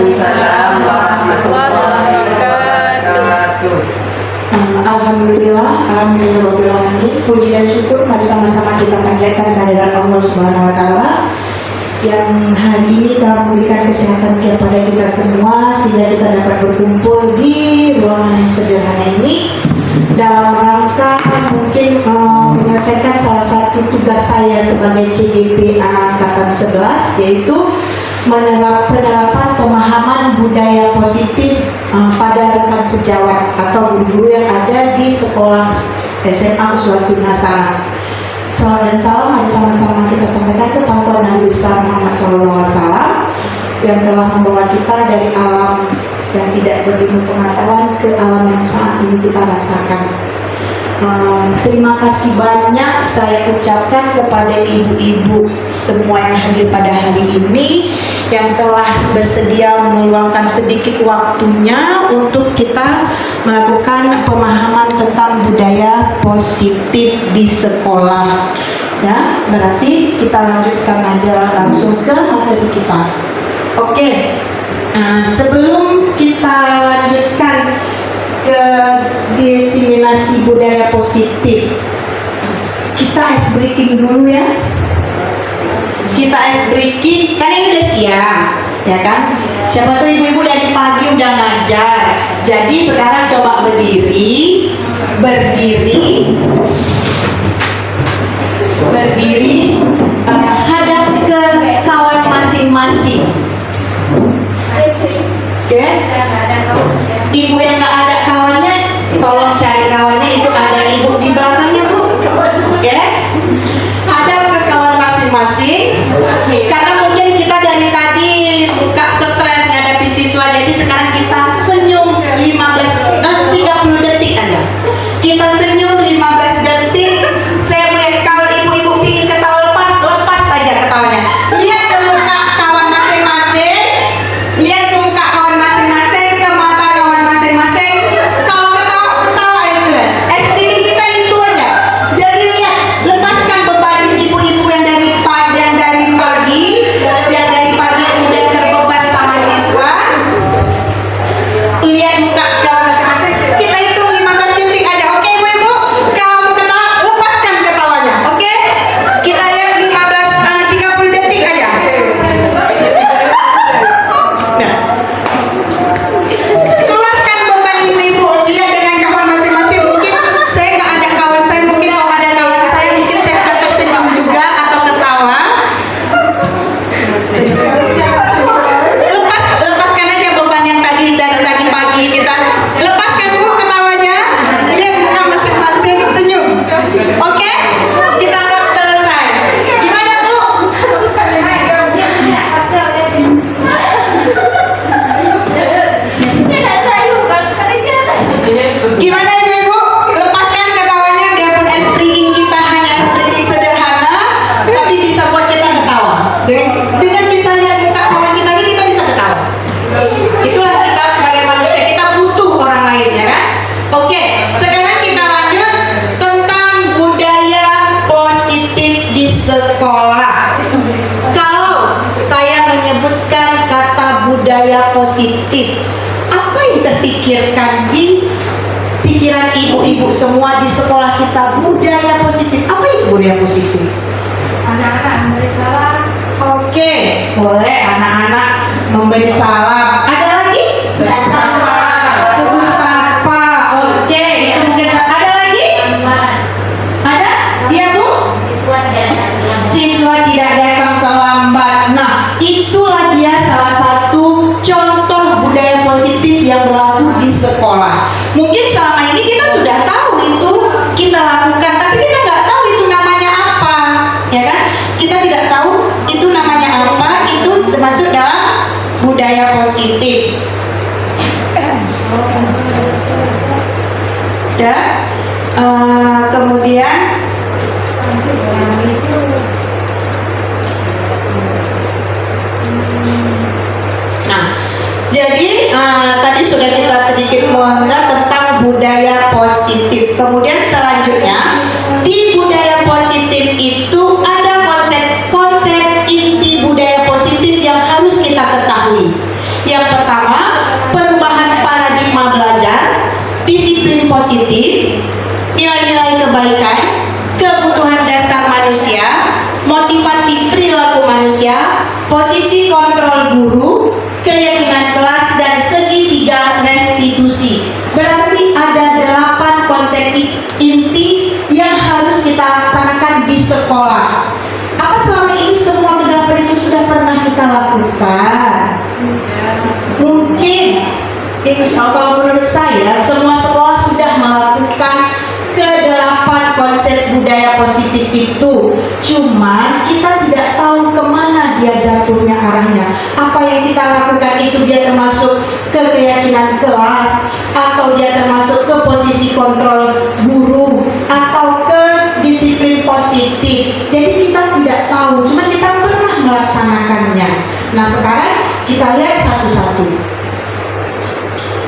Waalaikumsalam warahmatullahi wabarakatuh. Alhamdulillah, puji dan syukur mari sama-sama kita panjatkan kehadirat Allah Subhanahu wa taala yang hari ini telah memberikan kesehatan kepada kita semua sehingga kita dapat berkumpul di ruangan yang sederhana ini dalam rangka mungkin menyelesaikan salah satu tugas saya sebagai CDP Angkatan 11, yaitu penerapan pemahaman budaya positif pada rekan sejawat atau guru yang ada di sekolah SMA Uswatun Hasanah. Salam dan salam mari sama-sama kita sampaikan ke pangkuan Nabi besar Muhammad SAW yang telah membawa kita dari alam yang tidak berilmu pengetahuan ke alam yang saat ini kita rasakan. Terima kasih banyak saya ucapkan kepada ibu-ibu semua yang hadir pada hari ini yang telah bersedia meluangkan sedikit waktunya untuk kita melakukan pemahaman tentang budaya positif di sekolah. Ya, berarti kita lanjutkan aja langsung ke materi kita. Oke, sebelum kita lanjutkan ke diseminasi budaya positif, kita ice breaking dulu ya. Kita ice breaking, kan ini udah siang, ya kan? Siapa tuh ibu-ibu dari pagi udah ngajar. Jadi sekarang coba berdiri, hadap ke kawan masing-masing. Oke? Ibu yang nggak ada kawannya, tolong cari kawannya, itu ada ibu di belakangnya bu. Oke? Hadap ke kawan masing-masing. Karena mungkin kita dari tadi buka stres ngadapi siswa, jadi sekarang kita senyum 30 detik aja. Kita senyum 15 detik. Saya melihat kalau ibu-ibu ingin ketawa lepas saja ketawanya. Lihat ke muka kawan masing-masing, lihat ke muka kawan masing-masing, ke mata kawan masing-masing. Kalau ketawa ya sudah. SDG kita itu aja. Jadi lihat, lepaskan beban ibu-ibu yang dari pagi yang udah terbeban sama siswa. Lihat muka kawan masing-masing. Kita hitung 15 detik aja. Oke ibu-ibu, kalau ketawa lepaskan ketawanya. Oke? Kita lihat 30 detik aja. Nah. Keluarkan beban ibu-ibu. Lihat dengan kawan masing-masing. Mungkin saya nggak ada kawan saya, mungkin kalau ada kawan saya mungkin saya akan tersenyum juga atau ketawa. Lepaskan aja beban yang tadi dari tadi pagi kita. Lepaskan bu ketawanya. Lihat muka masing-masing, senyum. Oke? Kita anggap selesai. Gimana bu? Gimana ibu-ibu? Lepaskan ketawanya, biarpun ice breaking kita hanya ice breaking sederhana, tapi bisa buat kita ketawa. Dengan kita lihat muka kawan kita ini, kita bisa ketawa. Itulah kita sebagai manusia, kita butuh orang lain, ya kan? Oke, sekarang kita lanjut tentang budaya positif di sekolah. Kalau saya menyebutkan kata budaya positif, apa yang terpikirkan di pikiran ibu-ibu semua di sekolah kita? Budaya positif, apa itu budaya positif? Anak-anak memberi salam. Oke, boleh anak-anak memberi salam. Ada lagi? Bersama. Sapa. Oke, itu mungkin ada lagi? Ada? Iya bu? Siswa tidak datang terlambat. Nah, itulah dia salah satu contoh budaya positif yang berlaku di sekolah. Mungkin selama ini kita sudah tahu itu kita lakukan, tapi kita nggak tahu itu namanya apa, ya kan? Kita tidak tahu itu namanya apa. Itu termasuk dalam budaya positif. Dan kemudian nah, jadi tadi sudah kita sedikit mengenal tentang budaya positif. Kemudian selanjutnya di budaya positif itu ada konsep inti budaya positif yang harus kita ketahui. Yang positif, nilai-nilai kebaikan, kebutuhan dasar manusia, motivasi perilaku manusia, posisi kontrol guru, keyakinan kelas, dan segitiga restitusi. Berarti ada 8 konsep inti yang harus kita laksanakan di sekolah. Apa selama ini semua ke-8 itu sudah pernah kita lakukan? Mungkin, kalau menurut saya semua sekolah sudah melakukan ke-8 konsep budaya positif itu. Cuman kita tidak tahu kemana dia jatuhnya arahnya. Apa yang kita lakukan itu dia termasuk ke keyakinan kelas, atau dia termasuk ke posisi kontrol guru, atau ke disiplin positif. Jadi kita tidak tahu, cuma kita pernah melaksanakannya. Nah sekarang kita lihat satu-satu.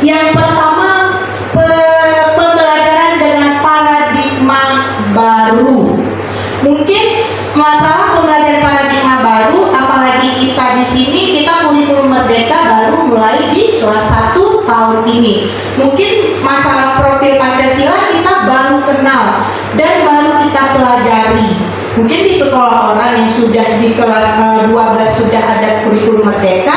Yang pertama, pembelajaran dengan paradigma baru. Mungkin masalah pembelajaran paradigma baru, apalagi kita di sini, kita kurikulum merdeka baru mulai di kelas 1 tahun ini. Mungkin masalah profil Pancasila kita baru kenal dan baru kita pelajari. Mungkin di sekolah orang yang sudah di kelas 12 sudah ada kurikulum merdeka,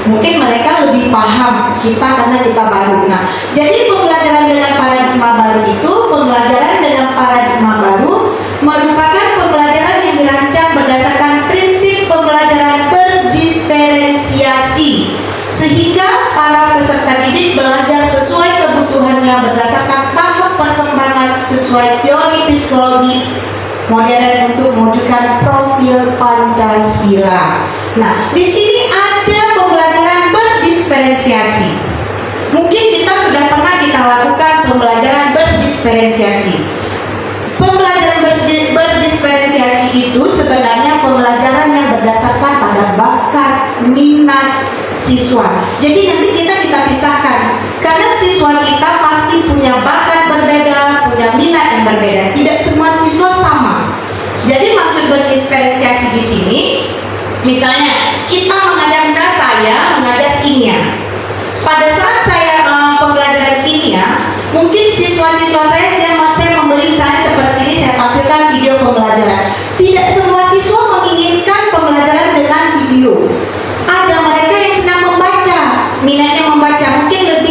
mungkin mereka lebih paham kita karena kita baru. Nah, jadi pembelajaran dengan paradigma baru itu, pembelajaran dengan paradigma baru merupakan pembelajaran yang dirancang berdasarkan prinsip pembelajaran berdiferensiasi, sehingga para peserta didik belajar sesuai kebutuhannya berdasarkan tahap perkembangan sesuai teori psikologi modern untuk mewujudkan profil Pancasila. Nah, di sini ada pembelajaran berdiferensiasi. Mungkin kita sudah pernah kita lakukan pembelajaran berdiferensiasi. Pembelajaran berdiferensiasi itu sebenarnya pembelajaran yang berdasarkan pada bakat, minat siswa. Jadi nanti kita pisahkan, karena siswa kita pasti punya bakat berbeda, punya minat yang berbeda. Tidak semua siswa sama. Jadi maksud berdiferensiasi di sini, misalnya kita mengajar, misalnya saya mengajar kimia. Pada saat saya pembelajaran kimia, mungkin siswa-siswa saya memberi misalnya seperti ini, saya tampilkan video pembelajaran. Tidak semua siswa menginginkan pembelajaran dengan video. Ada mereka yang senang membaca, minatnya membaca, mungkin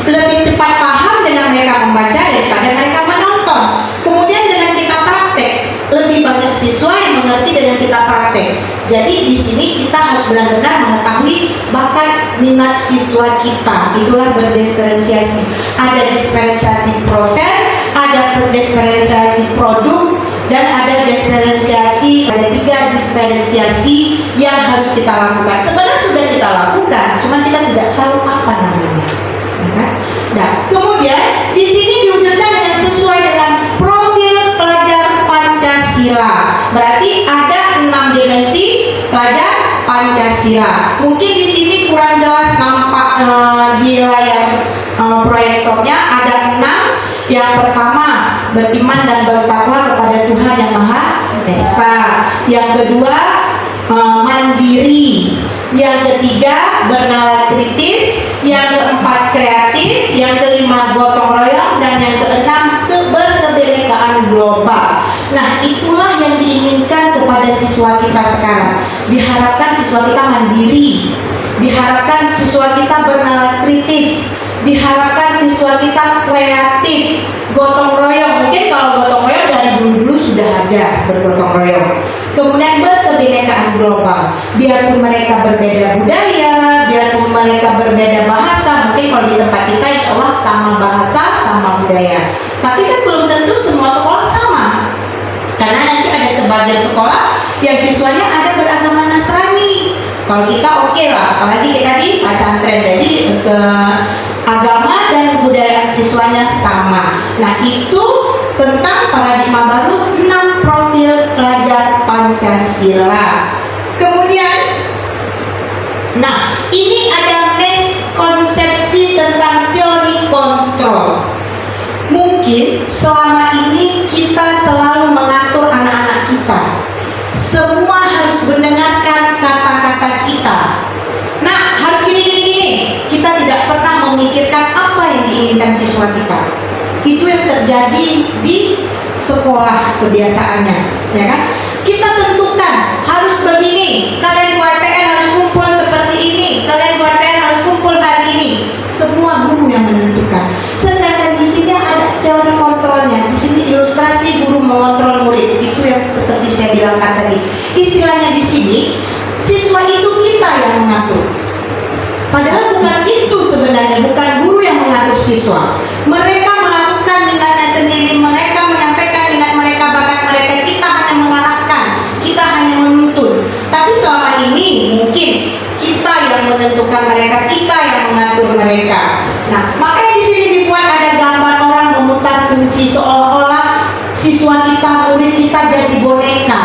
lebih cepat paham dengan mereka membaca daripada mereka menonton. Kemudian dengan kita praktek, lebih banyak siswa yang mengerti dengan kita praktek. Jadi di sini kita harus benar-benar mengetahui bakat minat siswa kita. Itulah berdiferensiasi. Ada diferensiasi proses, ada diferensiasi produk, dan ada diferensiasi. Ada 3 diferensiasi yang harus kita lakukan. Sebenarnya sudah kita lakukan, cuma kita tidak tahu apa namanya. Nah, kemudian di sini diwujudkan dengan sesuai dengan profil pelajar Pancasila. Berarti ada 6 dimensi pelajar Pancasila. Mungkin di sini kurang jelas nampak di layar proyektornya. Ada 6. Yang pertama, beriman dan bertakwa kepada Tuhan yang Maha Esa. Yang kedua, mandiri. Yang ketiga, bernalar kritis. Yang keempat, kreatif. Yang kelima, gotong royong. Dan yang keenam, berkebinekaan global. Nah, itulah yang diinginkan kepada siswa kita sekarang. Diharapkan siswa kita mandiri, diharapkan siswa kita bernalar kritis, diharapkan siswa kita kreatif, gotong royong. Mungkin kalau gotong royong dari dulu sudah ada bergotong royong. Kemudian berkebinekaan global. Biarpun mereka berbeda budaya, biarpun mereka berbeda bahasa, mungkin kalau di tempat kita insya Allah sama bahasa, sama budaya. Tapi kan belum tentu semua sekolah sama. Karena nanti ada sebagian sekolah yang siswanya ada beragama Nasrani. Kalau kita oke lah, apalagi kita di pesantren, jadi ke agama dan budaya siswanya sama. Nah, itu tentang paradigma baru 6 profil pelajar Pancasila. Kemudian, nah ini ada miskonsepsi tentang teori kontrol. Mungkin selama ini kita selalu mengatur anak-anak kita. Semua harus mendengarkan kata-kata kita. Nah, harus gini. Kita tidak pernah memikirkan apa yang diinginkan siswa kita. Itu yang terjadi di sekolah kebiasaannya, ya kan? Kita tentukan harus begini, kalian buat PR harus kumpul seperti ini, kalian buat PR harus kumpul hari ini. Semua guru yang menentukan. Sedangkan di sini ada teori kontrolnya. Di sini ilustrasi guru mengontrol murid. Itu yang seperti saya bilang tadi. Istilahnya di sini, siswa itu kita yang mengatur. Padahal bukan itu sebenarnya, bukan guru yang mengatur siswa. Mereka melakukan minatnya sendiri, mereka menyampaikan minat mereka, bakat mereka. Kita hanya mengarahkan, kita hanya menuntun. Tapi selama ini mungkin kita yang menentukan mereka, kita yang mengatur mereka. Nah, makanya di sini dibuat ada gambar orang memutar kunci seolah-olah siswa kita, murid kita jadi boneka,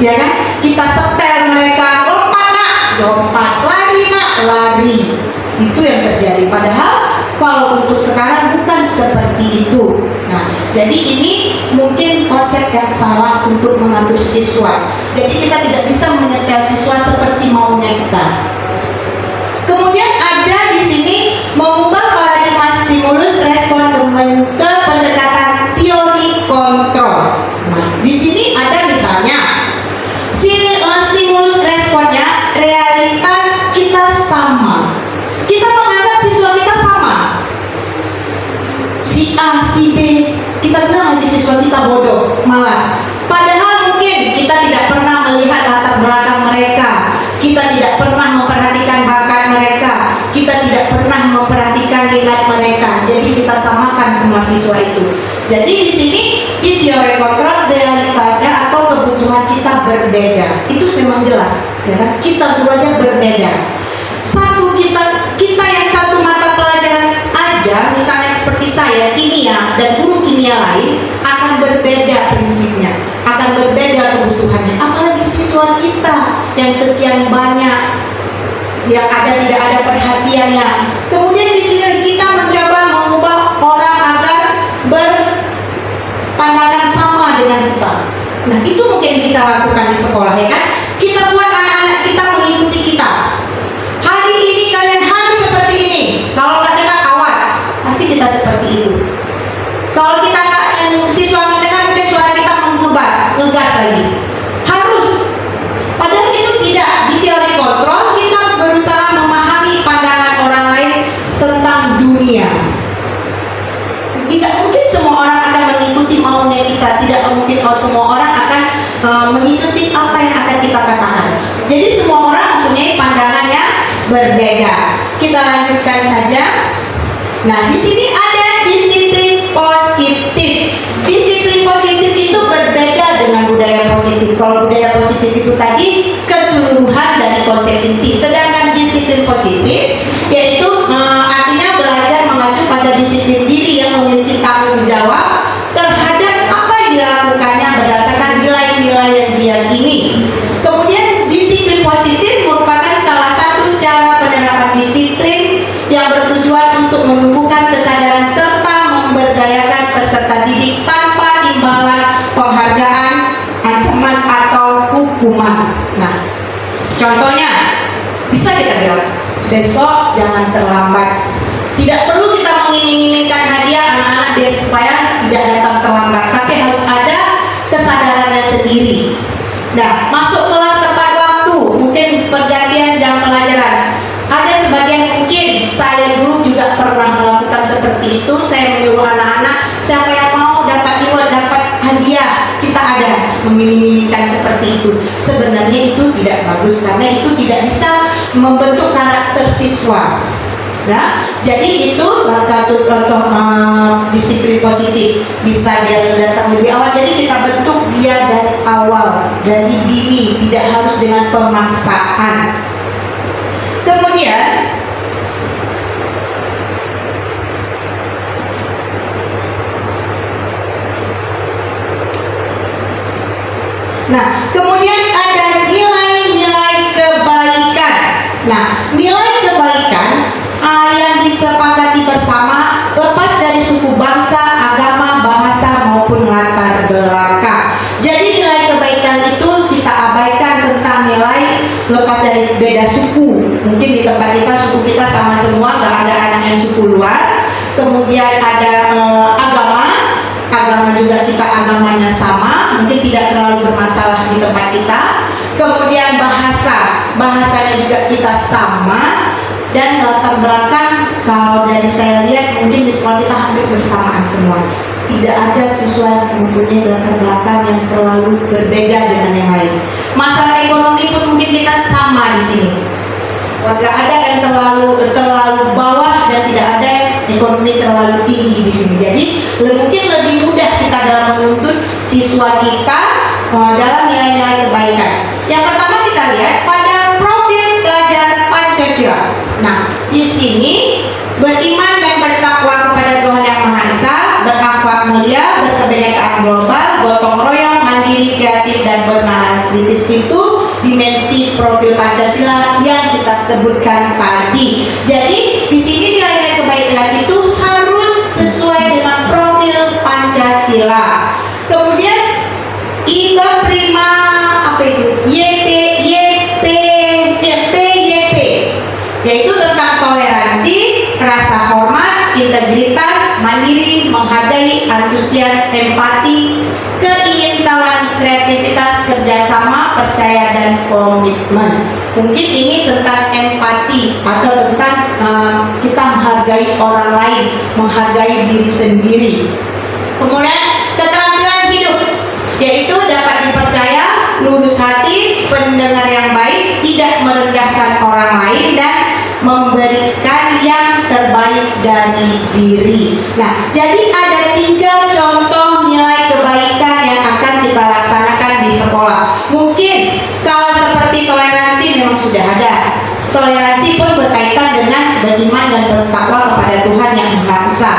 ya kan? Kita setel mereka, lompat nak, lompat, lari nak, lari. Itu yang terjadi. Padahal kalau untuk sekarang bukan seperti itu. Nah, jadi ini mungkin konsep yang salah untuk mengatur siswa. Jadi kita tidak bisa menyetel siswa seperti maunya kita. Kemudian ada di sini mengubah paradigma stimulus respon ke pendekatan teori kontrol. Nah, di sini ada misalnya stimulus responnya realitas kita sama. Kita menganggap siswa kita sama. Si A, si B, kita bilang lagi siswa kita bodoh, malas. Padahal mungkin kita tidak pernah melihat latar belakang mereka, kita tidak pernah memperhatikan bakat mereka, kita tidak pernah memperhatikan minat mereka. Jadi kita samakan semua siswa itu. Jadi di sini di teori kontrol realitasnya atau kebutuhan kita berbeda. Itu memang jelas, ya kan? Kita dua-duanya berbeda. Satu kita yang satu mata pelajaran aja, misalnya seperti saya kimia dan guru kimia lain akan berbeda prinsipnya, akan berbeda kebutuhannya. Apalagi siswa kita yang sekian banyak, yang tidak ada perhatiannya. Kemudian di sini kita mencoba mengubah orang agar berpandangan sama dengan kita. Nah, itu mungkin kita lakukan di sekolah, ya kan? Kita buat anak-anak kita mengikuti kita. Hari ini kalian harus seperti ini. Kalau nggak dengar, awas, pasti kita seperti itu. Kalau kita nggak, siswa nggak dengar, mungkin suara kita ngegas lagi. Harus. Padahal itu tidak. Di teori kontrol kita berusaha memahami pandangan orang lain tentang dunia. Tidak mungkin semua orang akan mengikuti maunya kita. Tidak mungkin semua orang akan mengikuti apa yang akan kita katakan. Jadi semua orang mempunyai pandangan yang berbeda. Kita lanjutkan saja. Nah, di sini ada disiplin positif. Disiplin positif itu berbeda dengan budaya positif. Kalau budaya positif itu tadi keseluruhan dari konsep inti. Sedangkan disiplin positif yaitu artinya belajar mengacu pada disiplin diri yang memiliki tanggung jawab terhadap apa yang dilakukannya berdasarkan nilai-nilai yang diyakini. Kemudian disiplin positif merupakan salah satu cara penerapan disiplin yang bertujuan untuk menumbuhkan kesadaran serta memberdayakan peserta didik tanpa imbalan penghargaan, ancaman atau hukuman. Nah, contohnya bisa kita bilang besok jangan terlambat. Tidak perlu kita mengingin-inginkan hadiah anak-anak dia supaya tidak datang terlambat, tapi harus ada kesadarannya sendiri. Nah, masuk kelas tepat waktu, mungkin pergantian jam pelajaran. Ada sebagian mungkin saya dulu juga pernah melakukan seperti itu. Saya menyuruh anak-anak, siapa yang mau dapat reward, dapat hadiah, kita ada memilih-milihkan seperti itu. Sebenarnya itu tidak bagus karena itu tidak bisa membentuk karakter siswa. Nah, jadi itu satu contoh disiplin positif. Bisa dia datang lebih awal, jadi kita bentuk dia dari awal, dari dini, tidak harus dengan pemaksaan. Kemudian kemudian ada nilai-nilai kebaikan. Nah, nilai kebaikan yang disepakati bersama lepas dari suku, bangsa, agama, bahasa maupun latar belakang. Jadi nilai kebaikan itu kita abaikan tentang nilai lepas dari beda suku. Mungkin di tempat kita suku kita sama semua, nggak ada anak yang suku luar. Kemudian ada agama kita. Kemudian bahasanya juga kita sama. Dan latar belakang, kalau dari saya lihat mungkin di sekolah kita hampir bersamaan semua. Tidak ada siswa yang mempunyai latar belakang yang terlalu berbeda dengan yang lain. Masalah ekonomi pun mungkin kita sama di sini. Gak ada yang terlalu bawah dan tidak ada yang ekonomi terlalu tinggi di sini. Jadi mungkin lebih mudah kita dalam menuntut siswa kita dalam nilai-nilai kebaikan. Yang pertama kita lihat pada profil pelajar Pancasila. Nah, di sini beriman dan bertakwa kepada Tuhan Yang Maha Esa, berakhlak mulia, berkebinekaan global, gotong royong, mandiri, kreatif, dan bernalar kritis itu dimensi profil Pancasila yang kita sebutkan tadi. Jadi di sini nilai-nilai kebaikan itu harus sesuai dengan profil Pancasila. Kemudian IPA prima apa itu? YP, yaitu tentang toleransi, rasa hormat, integritas, mandiri, menghargai, antusias, empati, keingintahuan, kreativitas, kerjasama, percaya, dan komitmen. Mungkin ini tentang empati atau tentang kita menghargai orang lain, menghargai diri sendiri. Kemudian keterampilan hidup, yaitu dapat dipercaya, lurus hati, pendengar yang baik, tidak merendahkan orang lain, dan memberikan yang terbaik dari diri. Nah, jadi ada 3 contoh nilai kebaikan yang akan kita laksanakan di sekolah. Mungkin kalau seperti toleransi memang sudah ada. Toleransi pun berkaitan dengan beriman dan bertakwa kepada Tuhan Yang Maha Esa.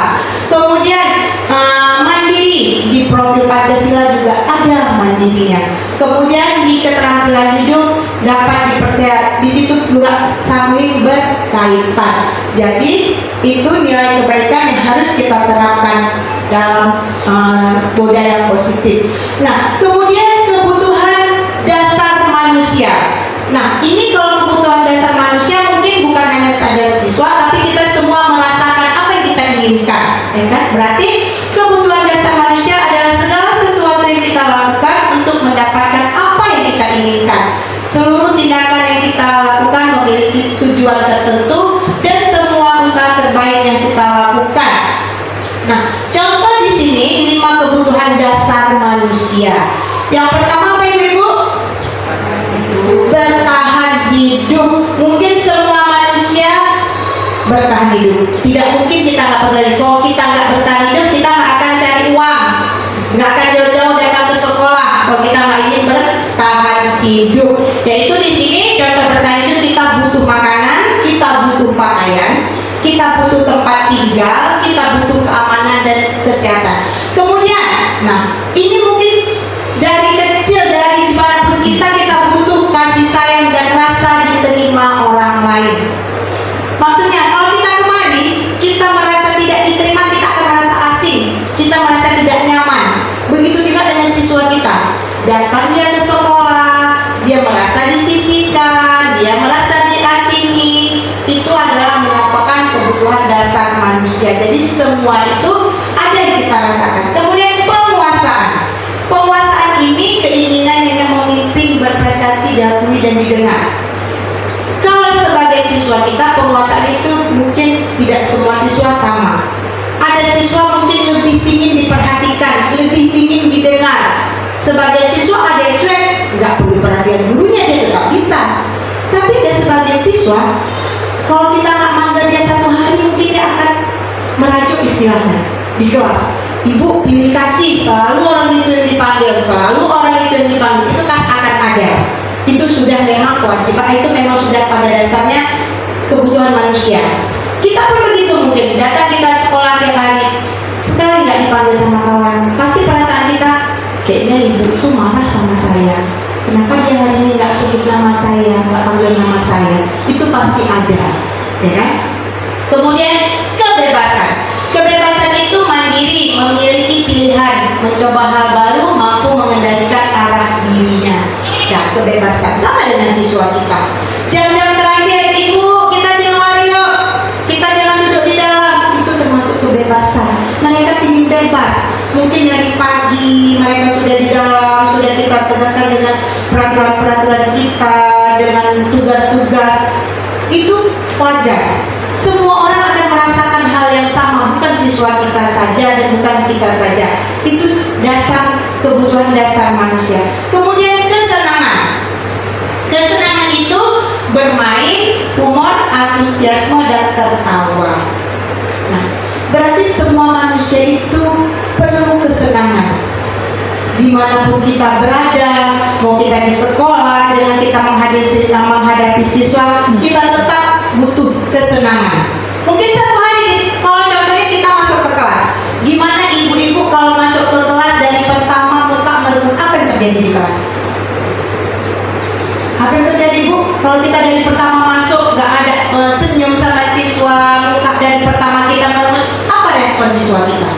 Kemudian mandiri, di profil Pancasila juga ada mandirinya. Kemudian di keterampilan hidup dapat dipercaya, di situ juga saling berkaitan. Jadi itu nilai kebaikan yang harus kita terapkan dalam budaya positif. Nah, kemudian kebutuhan dasar manusia. Nah, ini kalau kebutuhan dasar manusia mungkin bukan hanya saja siswa, tapi kita semua merasakan apa yang kita inginkan, ya kan? Berarti kebutuhan dasar manusia adalah segala sesuatu yang kita lakukan untuk mendapatkan apa yang kita inginkan. Seluruh tindakan yang kita lakukan memiliki tujuan tertentu dan semua usaha terbaik yang kita lakukan. Nah, contoh di sini 5 kebutuhan dasar manusia. Yang pertama apa Ibu? Bertahan hidup. Mungkin semua manusia bertahan hidup. Tidak mungkin kita nggak bertahan hidup. Kalau kita nggak bertahan hidup, kita nggak akan cari uang, nggak akan jauh-jauh datang ke sekolah. Kalau kita nggak ingin bertahan hidup, yaitu di sini contoh bertahan hidup, kita butuh makanan, kita butuh pakaian, kita butuh tempat tinggal, kita butuh keamanan dan kesehatan. Kemudian, nah ini mungkin dari kecil, dari dimanapun kita butuh kasih sayang dan rasa diterima orang lain. Maksudnya kalau kita kemari, kita merasa tidak diterima, kita akan merasa asing, kita merasa tidak nyaman. Begitu juga dengan siswa kita. Datang dia ke sekolah, dia merasa disisihkan, dia merasa diasingi. Itu adalah merupakan kebutuhan dasar manusia. Jadi semua itu ada yang kita rasakan. Kemudian penguasaan ini keinginan yang memimpin, berprestasi, diakui dan didengar. Kalau sebagai siswa kita, penguasaan itu mungkin tidak semua siswa sama. Ada siswa mungkin lebih ingin diperhatikan, lebih ingin didengar. Sebagai siswa ada yang cuek, nggak perlu perhatian gurunya, dia tetap bisa. Tapi ada sebagian siswa, kalau kita nggak manggil dia 1 hari, mungkin dia akan merajuk istilahnya di kelas. Ibu pilih kasih, selalu orang itu yang dipanggil, selalu orang itu yang dipanggil. Itu kan akan ada. Itu sudah memang kewajiban, itu memang sudah pada dasarnya kebutuhan manusia. Kita pun begitu mungkin, datang kita sekolah tiap hari, sekali nggak dipanggil sama kawan, pasti perasaan kita, kayaknya ibu tuh marah sama saya. Kenapa dia hari ini nggak sebut nama saya, nggak panggil nama saya? Itu pasti ada, ya kan? Kemudian kebebasan. Kebebasan itu mandiri, memiliki pilihan, mencoba hal baru, mampu mengendalikan arah dirinya. Nah, kebebasan sama dengan siswa kita. Jam-jam terakhir, ibu kita di luar yuk, kita jangan duduk di dalam. Itu termasuk kebebasan. Mereka ingin bebas. Mungkin dari pagi mereka sudah di dalam, sudah kita tegakkan dengan peraturan-peraturan kita, dengan tugas-tugas. Itu wajar. Semua orang akan merasakan hal yang sama, bukan siswa kita saja dan bukan kita saja. Itu dasar kebutuhan dasar manusia. Kemudian kesenangan. Kesenangan itu bermain, humor, antusiasme, dan tertawa. Nah, berarti semua manusia itu perlu kesenangan. Dimanapun kita berada, mau kita di sekolah, dengan kita menghadapi siswa, kita tetap butuh kesenangan. Mungkin satu hari, kalau contohnya kita masuk ke kelas, gimana ibu-ibu kalau masuk ke kelas dari pertama muka merenung, apa yang terjadi di kelas? Apa yang terjadi Bu? Kalau kita dari pertama masuk gak ada senyum sama siswa, muka dari pertama kita merenung, apa respon siswa kita?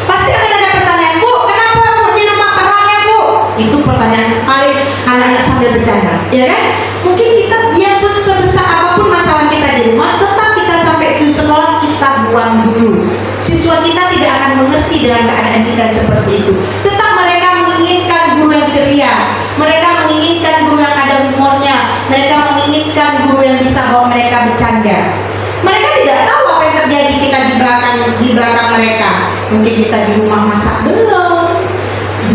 Pasti akan ada pertanyaan, Bu, kenapa Bu di rumah terang ya Bu? Itu pertanyaan paling anak-anak sambil bercanda, ya kan? Mungkin kita biarpun sebesar apapun masalah kita di rumah, tetap kita sampai ke sekolah kita buang dulu. Siswa kita tidak akan mengerti dengan keadaan kita seperti itu. Tetap mereka menginginkan guru yang ceria, mereka menginginkan guru yang ada humornya, mereka menginginkan guru yang bisa bawa mereka bercanda. Mereka tidak tahu apa yang terjadi kita di belakang mereka. Mungkin kita di rumah masak belum,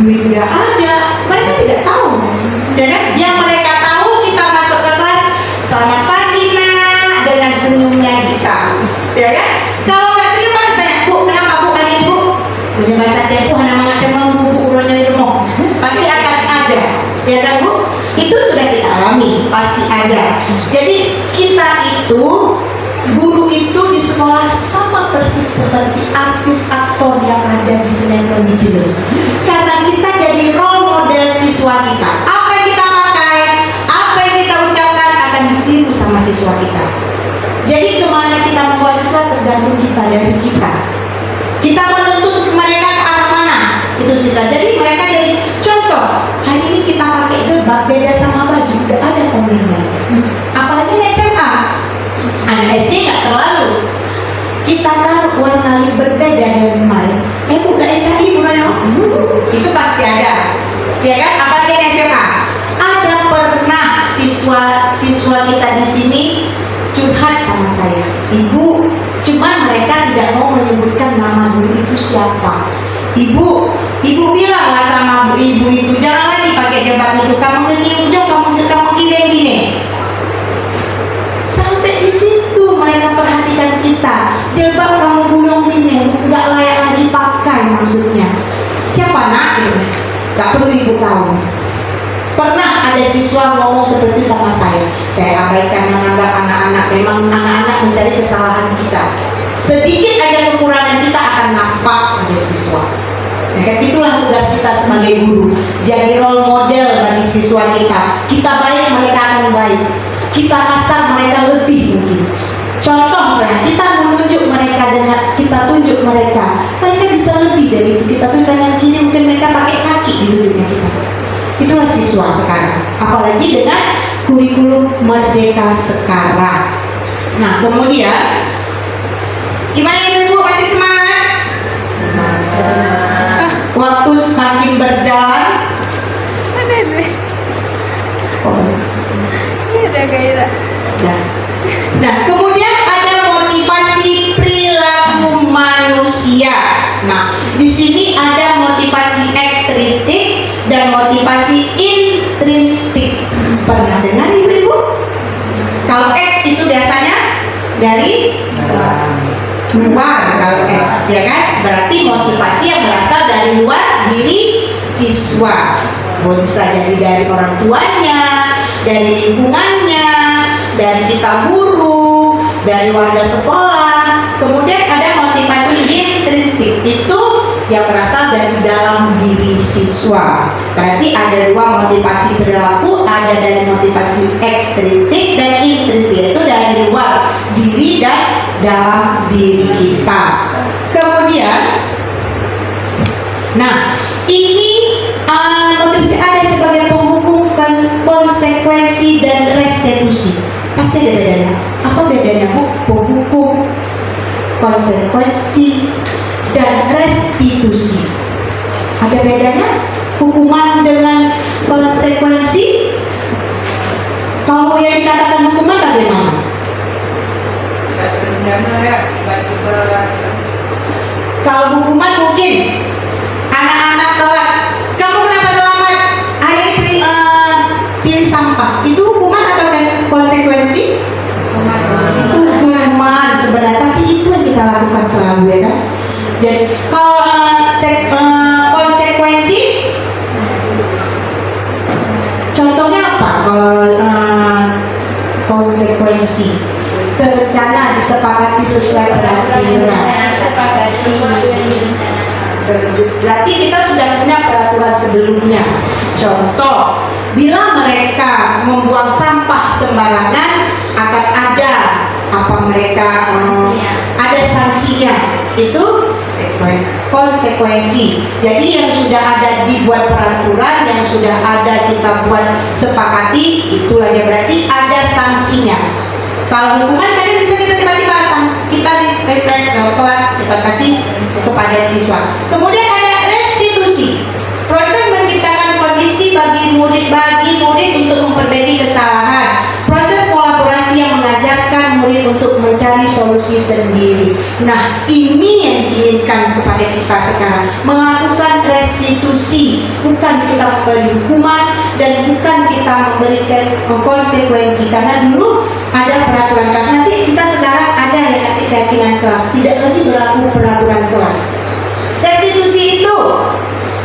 duit nggak ada, mereka tidak tahu. Dan yang mereka tahu kita masuk ke kelas, selamat pagi nak, dengan senyumnya kita, ya kan? Kalau nggak senyum pasti tanya, Bu, kenapa Bu kali ini Bu? Punya bahasa Aceh, Bu, hanya mengatakan bu uronya ilmu, pasti akan ada, ya kan Bu? Itu sudah kita alami, pasti ada. Jadi kita itu, guru itu di sekolah sama persis seperti artis aktor yang ada di sinetron di film. Karena kita jadi role model siswa kita. Apa yang kita pakai, apa yang kita ucapkan akan ditiru sama siswa kita. Jadi kemana kita membawa siswa tergantung kita dari kita. Kita menuntut mereka ke arah mana, itu siswa. Jadi mereka jadi contoh. Hari ini kita pakai jilbab beda sama baju, udah ada komennya. Apalagi di SMA. Anak SD nggak terlalu. Kita taruh warna lip berbeda dari kemarin. Bu, udah NKI Buraya. Itu pasti ada, ya kan? Apalagi di SMA. Ada pernah siswa kita di sini curhat sama saya. Ibu, cuman mereka tidak mau menyebutkan nama guru itu siapa. Ibu bilang lah sama ibu itu, jangan lagi pakai jilbab itu. Kamu kamu gini. Sampai di situ mereka perhatikan kita. Jilbab kamu gulung ini nggak layak lagi pakai, maksudnya. Siapa nak? Gak perlu ibu tahu. Pernah ada siswa ngomong seperti itu sama saya. Saya abaikan, menganggap anak-anak, memang anak-anak mencari kesalahan kita. Sedikit aja kekurangan kita akan nampak pada siswa. Ya, itulah tugas kita sebagai guru. Jadi role model bagi siswa kita. Kita baik, mereka akan baik. Kita kasar, mereka lebih mungkin. Contoh misalnya, kita menunjuk mereka dengan kita tunjuk mereka bisa lebih dari itu. Kita tunjukkan yang gini, mungkin mereka pakai kaki di dunia kita. Itulah siswa sekarang. Apalagi dengan kurikulum Merdeka sekarang. Nah, kemudian gimana ibu masih semangat? Waktu semakin berjalan. Nah, kemudian ada motivasi perilaku manusia. Nah, di sini ada motivasi ekstrinsik dan motivasi intrinsik. Pernah dengar ibu-ibu? Kalau X itu biasanya dari luar, kalau X, ya kan? Berarti motivasi yang berasal dari luar diri siswa. Bisa jadi dari orang tuanya, dari lingkungannya, dari kita guru, dari warga sekolah. Kemudian ada motivasi intrinsik, itu yang berasal dari dalam diri siswa. Berarti ada dua motivasi perilaku, ada dari motivasi ekstrinsik dan intrinsik, itu dari luar diri dan dalam diri kita. Kemudian, nah ini motivasi ada sebagai penghukum, konsekuensi dan restitusi. Pasti ada bedanya. Apa bedanya Bu? Penghukum, konsekuensi, dan restitusi. Ada bedanya hukuman dengan konsekuensi? Kalau yang dikatakan hukuman bagaimana? Kalau hukuman mungkin anak-anak telat, kamu kenapa terlambat? Ayah pilih sampah, itu hukuman atau konsekuensi? Hukuman sebenarnya, tapi itu yang kita lakukan selalu, ya kan? Jadi kalau konsekuensi, contohnya apa? Kalau konsekuensi terencana, disepakati sesuai peraturan. Berarti kita sudah punya peraturan sebelumnya. Contoh, bila mereka membuang sampah sembarangan akan ada apa mereka ada sanksinya. Itu konsekuensi. Jadi yang sudah ada dibuat peraturan, yang sudah ada kita buat sepakati, itulah ya berarti ada sanksinya. Kalau hukuman kadang bisa kita tiba-tiba kita di kelas kita kasih kepada siswa. Kemudian ada restitusi, proses menciptakan kondisi bagi murid untuk memperbaiki kesalahan, proses kolaborasi yang mengajarkan murid untuk mencari solusi sendiri. Nah, ini yang diinginkan kepada kita sekarang, melakukan restitusi, bukan kita memberi hukuman dan bukan kita memberikan konsekuensi. Karena dulu ada peraturan kelas, nanti kita sekarang ada yang nanti keyakinan kelas, tidak lagi berlaku peraturan kelas. Restitusi itu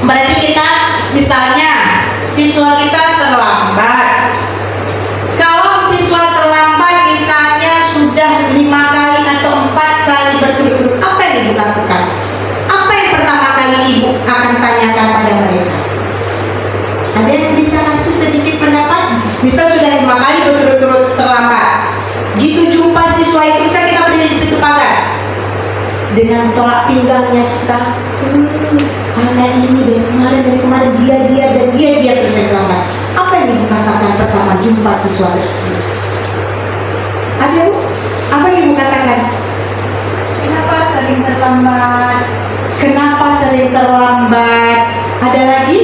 berarti kita misalnya siswa kita terlambat. Kalau siswa terlambat misalnya sudah 5 kali atau 4 kali berturut-turut, apa yang ibu lakukan? Apa yang pertama kali ibu akan tanyakan pada mereka? Ada yang bisa kasih sedikit pendapat? Misal sudah 5 kali berturut-turut terlambat, gitu jumpa siswa itu, misalnya kita berdiri di pintu pagar, dengan tolak pinggangnya kita, anak ini dari kemarin dia terus yang terlambat. Apa yang ibu katakan pertama jumpa siswa tersebut? Ada bu? Apa yang ibu katakan? Kenapa sering terlambat? Kenapa sering terlambat? Ada lagi?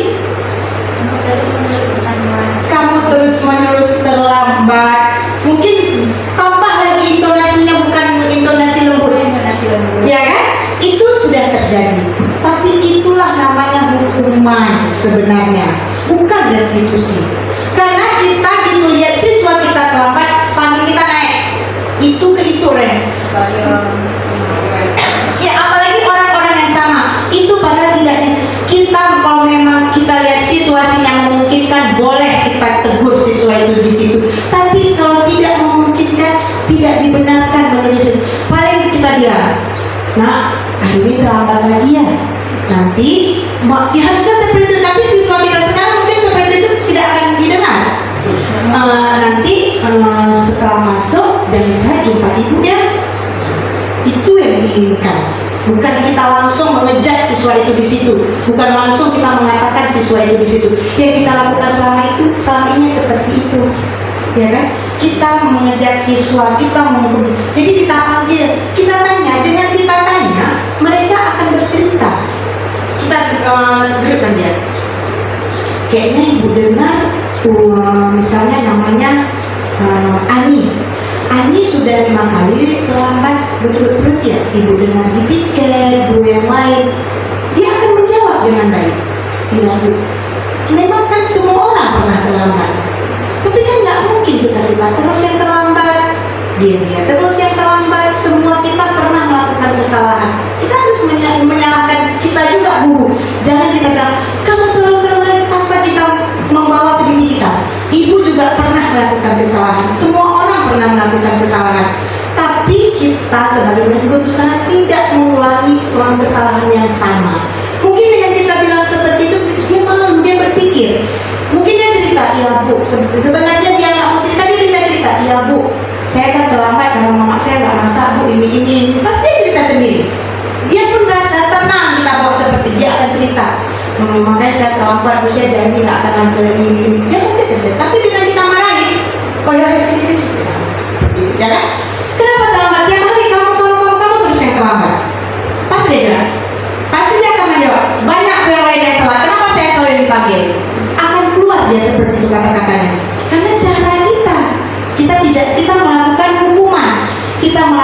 Kamu terus menerus terlambat. Mungkin tambah lagi intonasinya, bukan intonasi lembut, ya kan? Itu sudah terjadi. Tapi itulah namanya hukuman sebenarnya, bukan restitusi. Karena kita gitu lihat siswa kita terlambat, spanduk kita naik. Itu ke itu ya, apalagi orang-orang yang sama. Itu padahal tidak kita, kalau memang kita lihat situasi yang memungkinkan, boleh kita tegur siswa itu di situ. Tapi kalau tidak memungkinkan, tidak dibenarkan menurut itu, paling kita bilang, nah hari ini terlambat lagi ya, nanti ya harusnya seperti itu. Tapi siswa kita sekarang mungkin seperti itu tidak akan didengar. Nanti setelah masuk jangan saya jumpa ibu ya. Itu yang diinginkan. Bukan kita langsung mengejar siswa itu di situ, bukan langsung kita mengatakan siswa itu di situ. Yang kita lakukan selama ini seperti itu, ya kan? Kita mengejar siswa, kita menghukum. Jadi kita panggil, kita tanya. Dengan kita tanya, mereka akan bercerita. Kita dudukkan dia. Kayaknya ibu dengar, misalnya namanya Ani sudah 5 kali terlambat berturut-turut ya. Ibu dengar di piket, guru yang lain, dia akan menjawab dengan baik. Memang kan semua orang pernah terlambat, tapi kan nggak mungkin kita terus yang terlambat, dia terus yang terlambat. Semua kita pernah melakukan kesalahan. Kita harus menyalahkan kita juga guru. Jangan kita bilang kamu selalu terlambat tanpa kita membawa ke diri kita. Ibu juga pernah melakukan kesalahan. Semua orang pernah melakukan kesalahan. Tapi kita sebagai murid berusaha tidak mengulangi kesalahan yang sama. Mungkin dengan kita bilang seperti itu, dia malah dia berpikir. Mungkin dia cerita, iya bu, sebenarnya dia nggak mau cerita, dia bisa cerita, iya bu, saya kan terlambat karena mama saya nggak masak bu, ini. Pasti dia cerita sendiri. Dia pun merasa tenang kita bawa seperti dia akan cerita. Makanya saya terlambat, bu, saya janji nggak akan ngambil ini. Dia pasti cerita. Tapi dengan kita marahin, oh ya sini, ya kan? Kenapa terlambat? Tiap hari kamu terus yang terlambat.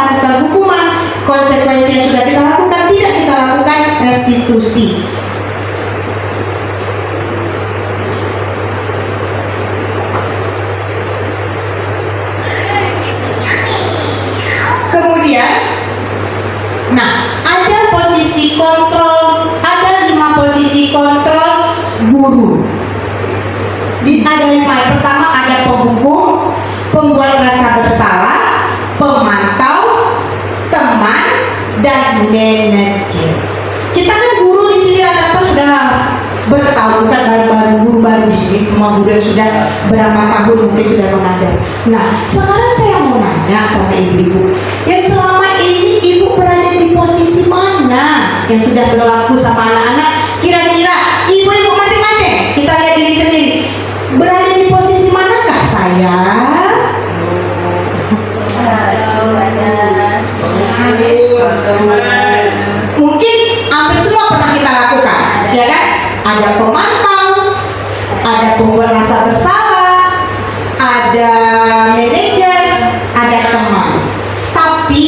melakukan hukuman, konsekuensi yang sudah kita lakukan tidak kita lakukan restitusi. Kemudian, nah, ada posisi kontrol, ada 5 posisi kontrol guru. Ada 5. Yang pertama ada penghukum, pembuat rasa bersalah, pemantau, teman, dan manajer. Kita kan guru di sini rata-rata sudah bertahun, kan baru-baru guru baru di sini, semua guru yang sudah berapa tahun mungkin sudah mengajar. Nah, sekarang saya mau nanya sama ibu-ibu, yang selama ini ibu berada di posisi mana yang sudah berlaku sama anak-anak? Kira-kira ibu-ibu masing-masing, kita lihat diri sendiri, berada di posisi manakah saya? Mungkin hampir semua pernah kita lakukan, ya kan? Ada pemantau, ada pembuat rasa bersalah, ada manajer, ada teman. Tapi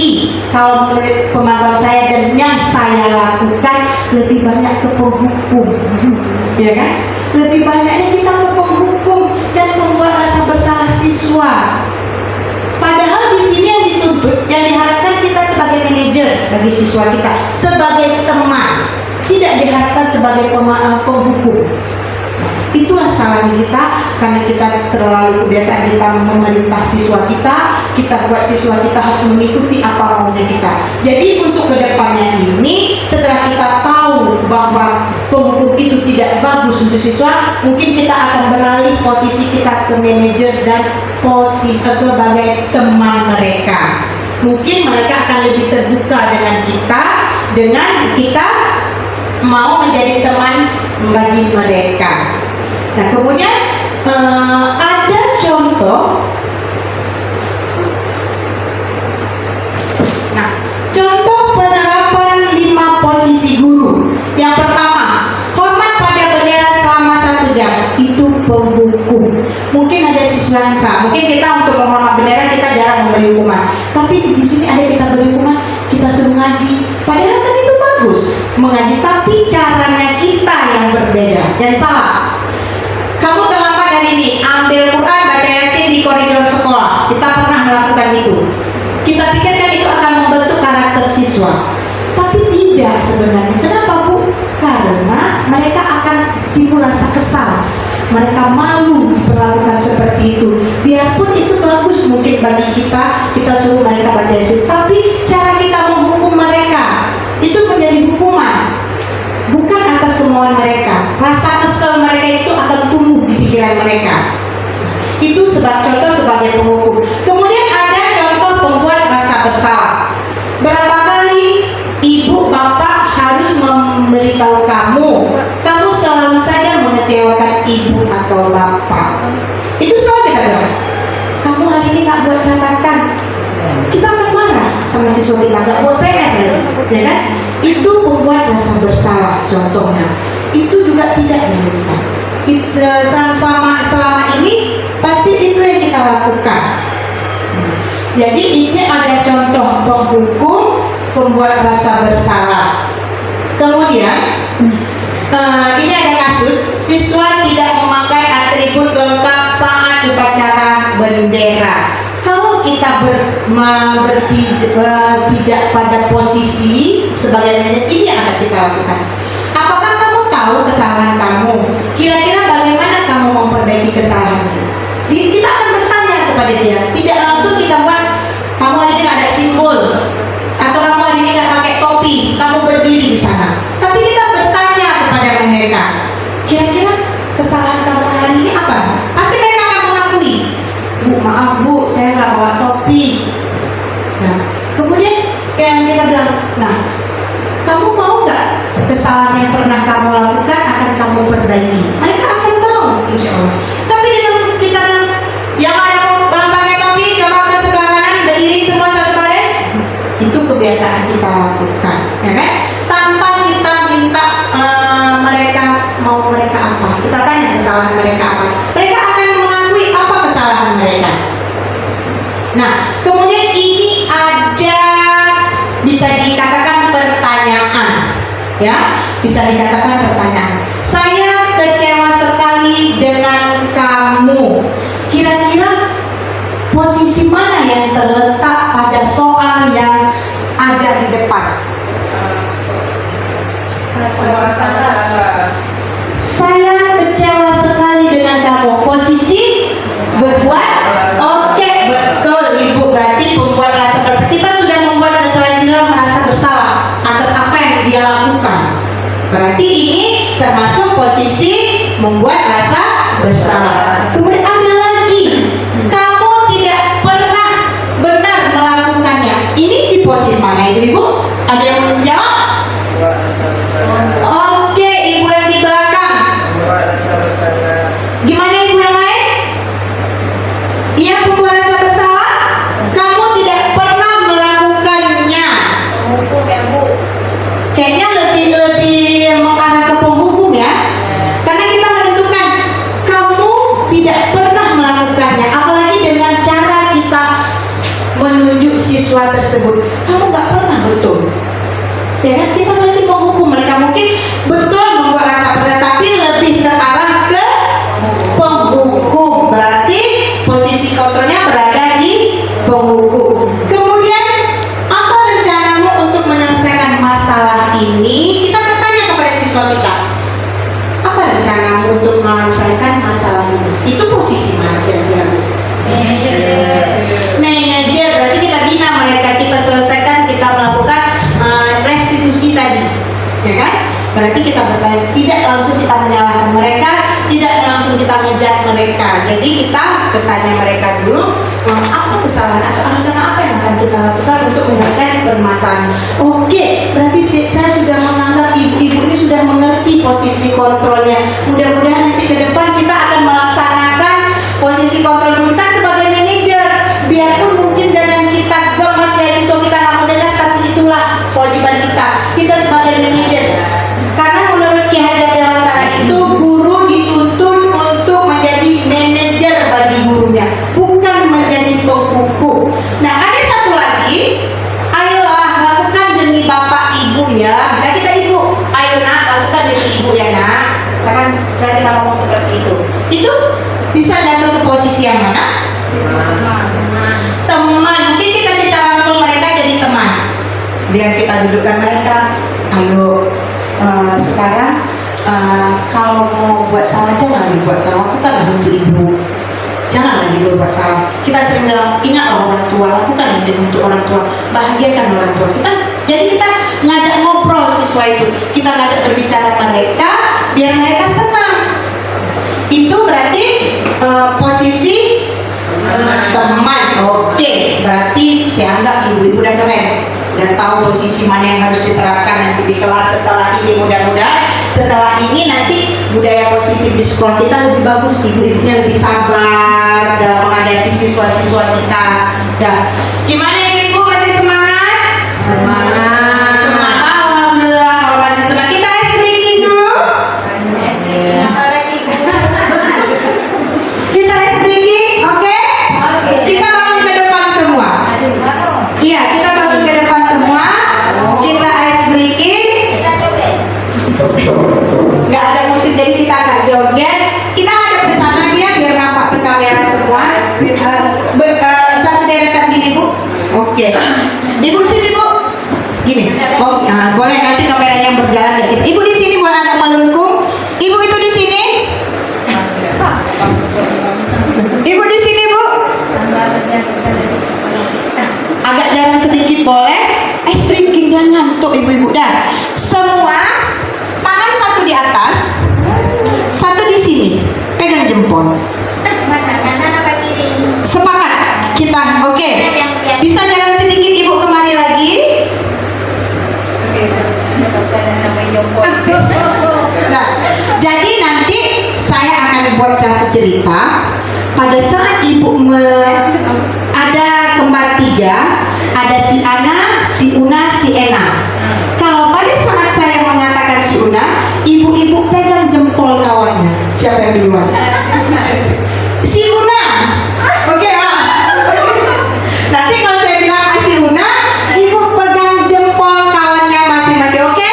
kalau menurut pemantau saya dan yang saya lakukan, lebih banyak ke penghukum, ya kan? Lebih banyaknya kita ke penghukum dan membuat rasa bersalah siswa. Padahal di sini yang dituntut, yang diharapkan kita sebagai manajer bagi siswa kita, sebagai teman, tidak diharapkan sebagai penghukum. Itulah salahnya kita, karena kita terlalu kebiasaan kita memerintah siswa kita buat siswa kita harus mengikuti apa maunya kita. Jadi untuk kedepannya ini, setelah kita tahu bahwa penghukum itu tidak bagus untuk siswa, mungkin kita akan beralih posisi kita ke manajer dan posisi sebagai teman mereka. Mungkin mereka akan lebih terbuka dengan kita mau menjadi teman bagi mereka. Nah, kemudian ada contoh. Nah, contoh penerapan 5 posisi guru. Yang pertama, hormat pada bendera selama 1 jam. Itu penghukum. Mungkin ada siswa yang salah. Mungkin kita untuk menghormat bendera kita jarang memberi hukuman. Tapi di sini ada kita beri hukuman, kita suruh ngaji. Padahal kan itu bagus mengaji, tapi caranya kita yang berbeda, yang salah. Kamu terlambat hari ini, ambil Quran, baca Yasin di koridor sekolah. Kita pernah melakukan itu. Kita pikirkan itu akan membentuk karakter siswa, tapi tidak sebenarnya. Kenapa, Bu? Karena mereka akan timbul rasa kesal, mereka malu diperlakukan seperti itu. Biarpun itu bagus mungkin bagi kita suruh mereka baca Yasin, tapi cara kita menghukum mereka itu menjadi hukuman, bukan atas kemauan mereka. Rasa kesel mereka itu akan tumbuh di pikiran mereka. Itu contoh sebagai penghukum. Kemudian ada contoh pembuat rasa bersalah. Berapa kali ibu bapak harus memberitahu kamu selalu saja mengecewakan ibu atau bapak. Itu selalu kita bilang, kamu hari ini nggak buat catatan. Kita akan marah sama siswa kita, nggak buat PR, ya kan? Itu membuat rasa bersalah contohnya. Itu juga tidak dilakukan. Selama ini pasti itu yang kita lakukan. Jadi ini ada contoh penghukum, pembuat rasa bersalah. Kemudian ini ada kasus siswa tidak memakai atribut lengkap saat upacara bendera. Kalau kita berpijak pada posisi sebagai manajer, ini yang akan kita lakukan. Apakah kamu tahu kesalahan kamu? Kira-kira bagaimana kamu memperbaiki kesalahanmu? Kita akan bertanya kepada dia. Tidak langsung kita buat, kamu hari ini nggak ada simbol, atau kamu hari ini nggak pakai topi, kamu berdiri di sana. Tapi kita bertanya kepada mereka, kira-kira kesalahan kamu hari ini apa? Pasti mereka akan mengakui, Bu, maaf Bu, saya nggak bawa topi. Nah, kemudian yang kita bilang, nah, kamu mau nggak kesalahan yang pernah kamu lakukan akan kamu perbaiki? Mereka akan mau, insya Allah. Tapi dengan kita bilang, yang ada orang pakai topi, coba ke sebelah kanan, berdiri semua satu baris. Itu kebiasaan kita lakukan, ya kan? Tanpa kita minta mereka mau mereka apa. Kita tanya kesalahan mereka apa. Mereka akan mengakui apa kesalahan mereka. Nah, kemudian ini ada Ya, bisa dikatakan pertanyaan. Saya kecewa sekali dengan kamu. Kira-kira posisi mana yang terletak pada soal yang ada di depan? Merasa bersalah. Saya kecewa sekali dengan kamu. Posisi berbuat. Oke, betul Ibu. Berarti membuat rasa bersalah. Kita sudah membuat kewajiban merasa bersalah atas apa yang dia lakukan. Berarti ini termasuk posisi membuat rasa bersalah. Kemudian ada lagi, kamu tidak pernah benar melakukannya. Ini di posisi mana itu Ibu? Ada yang mau menjawab? Oke, Ibu yang di belakang. Gimana Ibu yang lain? Iya, membuat rasa bersalah. Kamu tidak pernah melakukannya. Hukum ya Bu. Kayaknya lebih mengarah ke penghukum ya. Karena kita menentukan kamu tidak pernah melakukannya, apalagi dengan cara kita menunjuk siswa tersebut. Kamu nggak pernah, betul. Ya kan? Kita berarti menghukum mereka. Mungkin betul membuat rasa bersalah, tapi lebih terarah ke penghukum. Berarti posisi kontrolnya berada di penghukum. Kemudian apa rencanamu untuk menyelesaikan masalah ini? Kita bertanya kepada siswa kita. Apa rencanamu untuk menyelesaikan masalah ini? Itu posisi mana kira-kira? Manajer. Berarti kita bina mereka, kita selesaikan, kita melakukan restitusi tadi, ya kan? Berarti kita bertanya, tidak langsung kita menyalahkan mereka, tidak langsung kita ngejat mereka. Jadi kita bertanya mereka dulu, apa kesalahan atau rencana apa yang akan kita lakukan untuk menyelesaikan permasalahan. Oke, berarti saya sudah menganggap ibu-ibu ini sudah mengerti posisi kontrolnya. Mudah-mudahan nanti ke depan kita akan melaksanakan posisi kontrol kita sebagai manajer. Biarpun mungkin dengan kita gemas beasiswa kita nggak mau dengar, tapi itulah kewajiban kita. Kita sebagai manajer. Karena menurut Ki Hajar Dewantara itu guru dituntut untuk menjadi manajer bagi gurunya, bukan menjadi penghukum. Nah, ada satu lagi, ayolah lakukan demi bapak ibu ya. Bisa kita ibu, ayo nak lakukan demi ibu ya nak. Kita ngomong seperti itu. Itu bisa jatuh ke posisi yang mana? Teman. Mungkin kita bisa rangkul mereka jadi teman. Biar kita dudukkan mereka. Ayo sekarang kalau mau buat salah jangan lagi buat salah, lakukanlah untuk ibu. Jangan lagi berbuat salah. Kita sering bilang ingatlah orang tua, lakukan untuk orang tua, bahagiakan orang tua kita. Jadi kita ngajak ngobrol siswa itu, kita ngajak berbicara mereka biar mereka senang. Itu berarti posisi teman. Oke, berarti saya anggap ibu-ibu udah keren, udah tahu posisi mana yang harus diterapkan nanti di kelas setelah ini. Mudah-mudahan setelah ini nanti budaya positif di sekolah kita lebih bagus, ibu-ibunya lebih sabar dalam menghadapi siswa-siswa kita. Dan gimana ibu-ibu, masih semangat? Semangat. Semangat. Alhamdulillah kalau masih semangat. Kita ice drinking dulu. Kita ice drinking, oke? Kita bangun ke depan semua. Iya, kita bangun ke depan semua. Kita ice breaking. Nggak ada musik jadi kita nggak joget. Kita hadap ke sana biar nampak ke kamera semua. Satu deretan gini Bu. Oke. Ibu sini Bu. Gini. Oh, nah, boleh nanti kameranya yang berjalan kayak gitu. Ibu di sini boleh agak melengkung. Ibu itu di sini. Ibu di sini Bu. Agak jalan sedikit boleh. Drinking jangan ngantuk ibu-ibu. Dan semua tangan satu di atas, satu di sini, pegang jempol. Sepakat kita, oke? Bisa jalan sedikit ibu kemari lagi. Nah, jadi nanti saya akan buat satu cerita. Pada saat ibu ada kembar 3, ada si Ana, si Una, si Ena. Kalau pada saat saya mengatakan si Una, ibu-ibu pegang jempol kawannya. Siapa yang duluan? Si Una. Oke, nanti kalau saya bilang si Una, ibu pegang jempol kawannya masing-masing. Oke?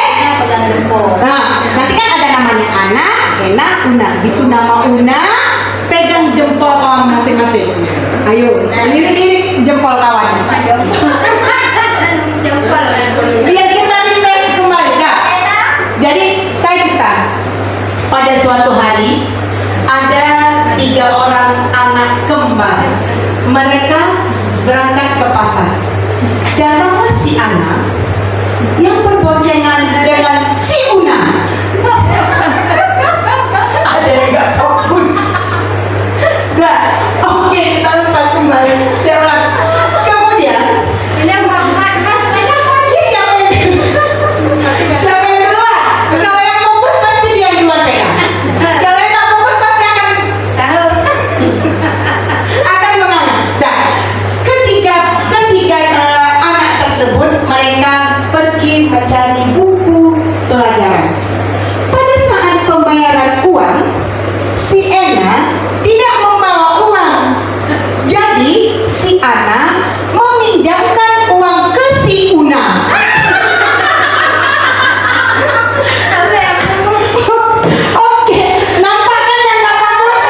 datanglah si Ana yang berboncengan dengan si Una. Ada yang nggak fokus. Nah, oke, kita lepas kembali. Siapa? Kemudian Ini bukan siapa yang duluan? Kalau yang fokus pasti dia yang duluan pegang. Kalau yang nggak fokus pasti akan tahu. mengalah. Nah, ketiga anak tersebut mereka pergi mencari buku pelajaran. Pada saat pembayaran uang, si Ena tidak membawa uang. Jadi si Ana meminjamkan uang ke si Una. Tapi aku Oke, nampaknya yang nggak bagus.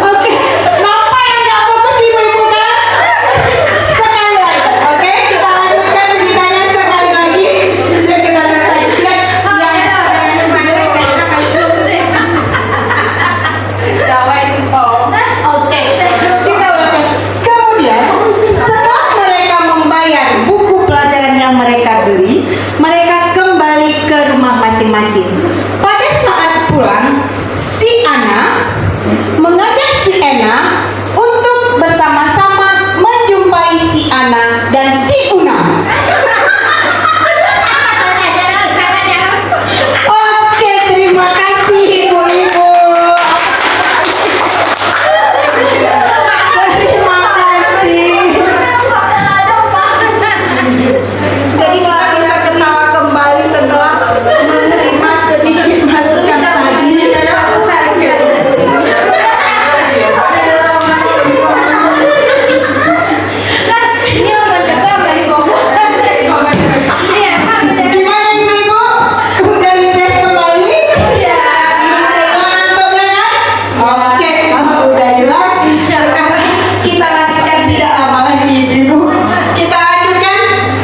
Oke, nampak yang nggak fokus ibu-ibu kan? Sekali lagi, oke, kita lanjutkan ceritanya sekali lagi. Dan kita selesaikan Oke, kita ulangi. Kemudian setelah mereka membayar buku pelajaran yang mereka beli, mereka kembali ke rumah masing-masing. Pada saat pulang, si Ana mengajak si Ena untuk bersama-sama menjumpai si Ana dan si Una. Oke, terima kasih ibu-ibu. Terima kasih. Jadi kita bisa ketawa kembali setelah menerima sedikit masukan tadi. Gimana ibu-ibu? Udah dites kembali? Ngantuk ya kan? Oke, kalau udah hilang, sekarang kita lanjutkan tidak lama lagi ibu. Kita lanjutkan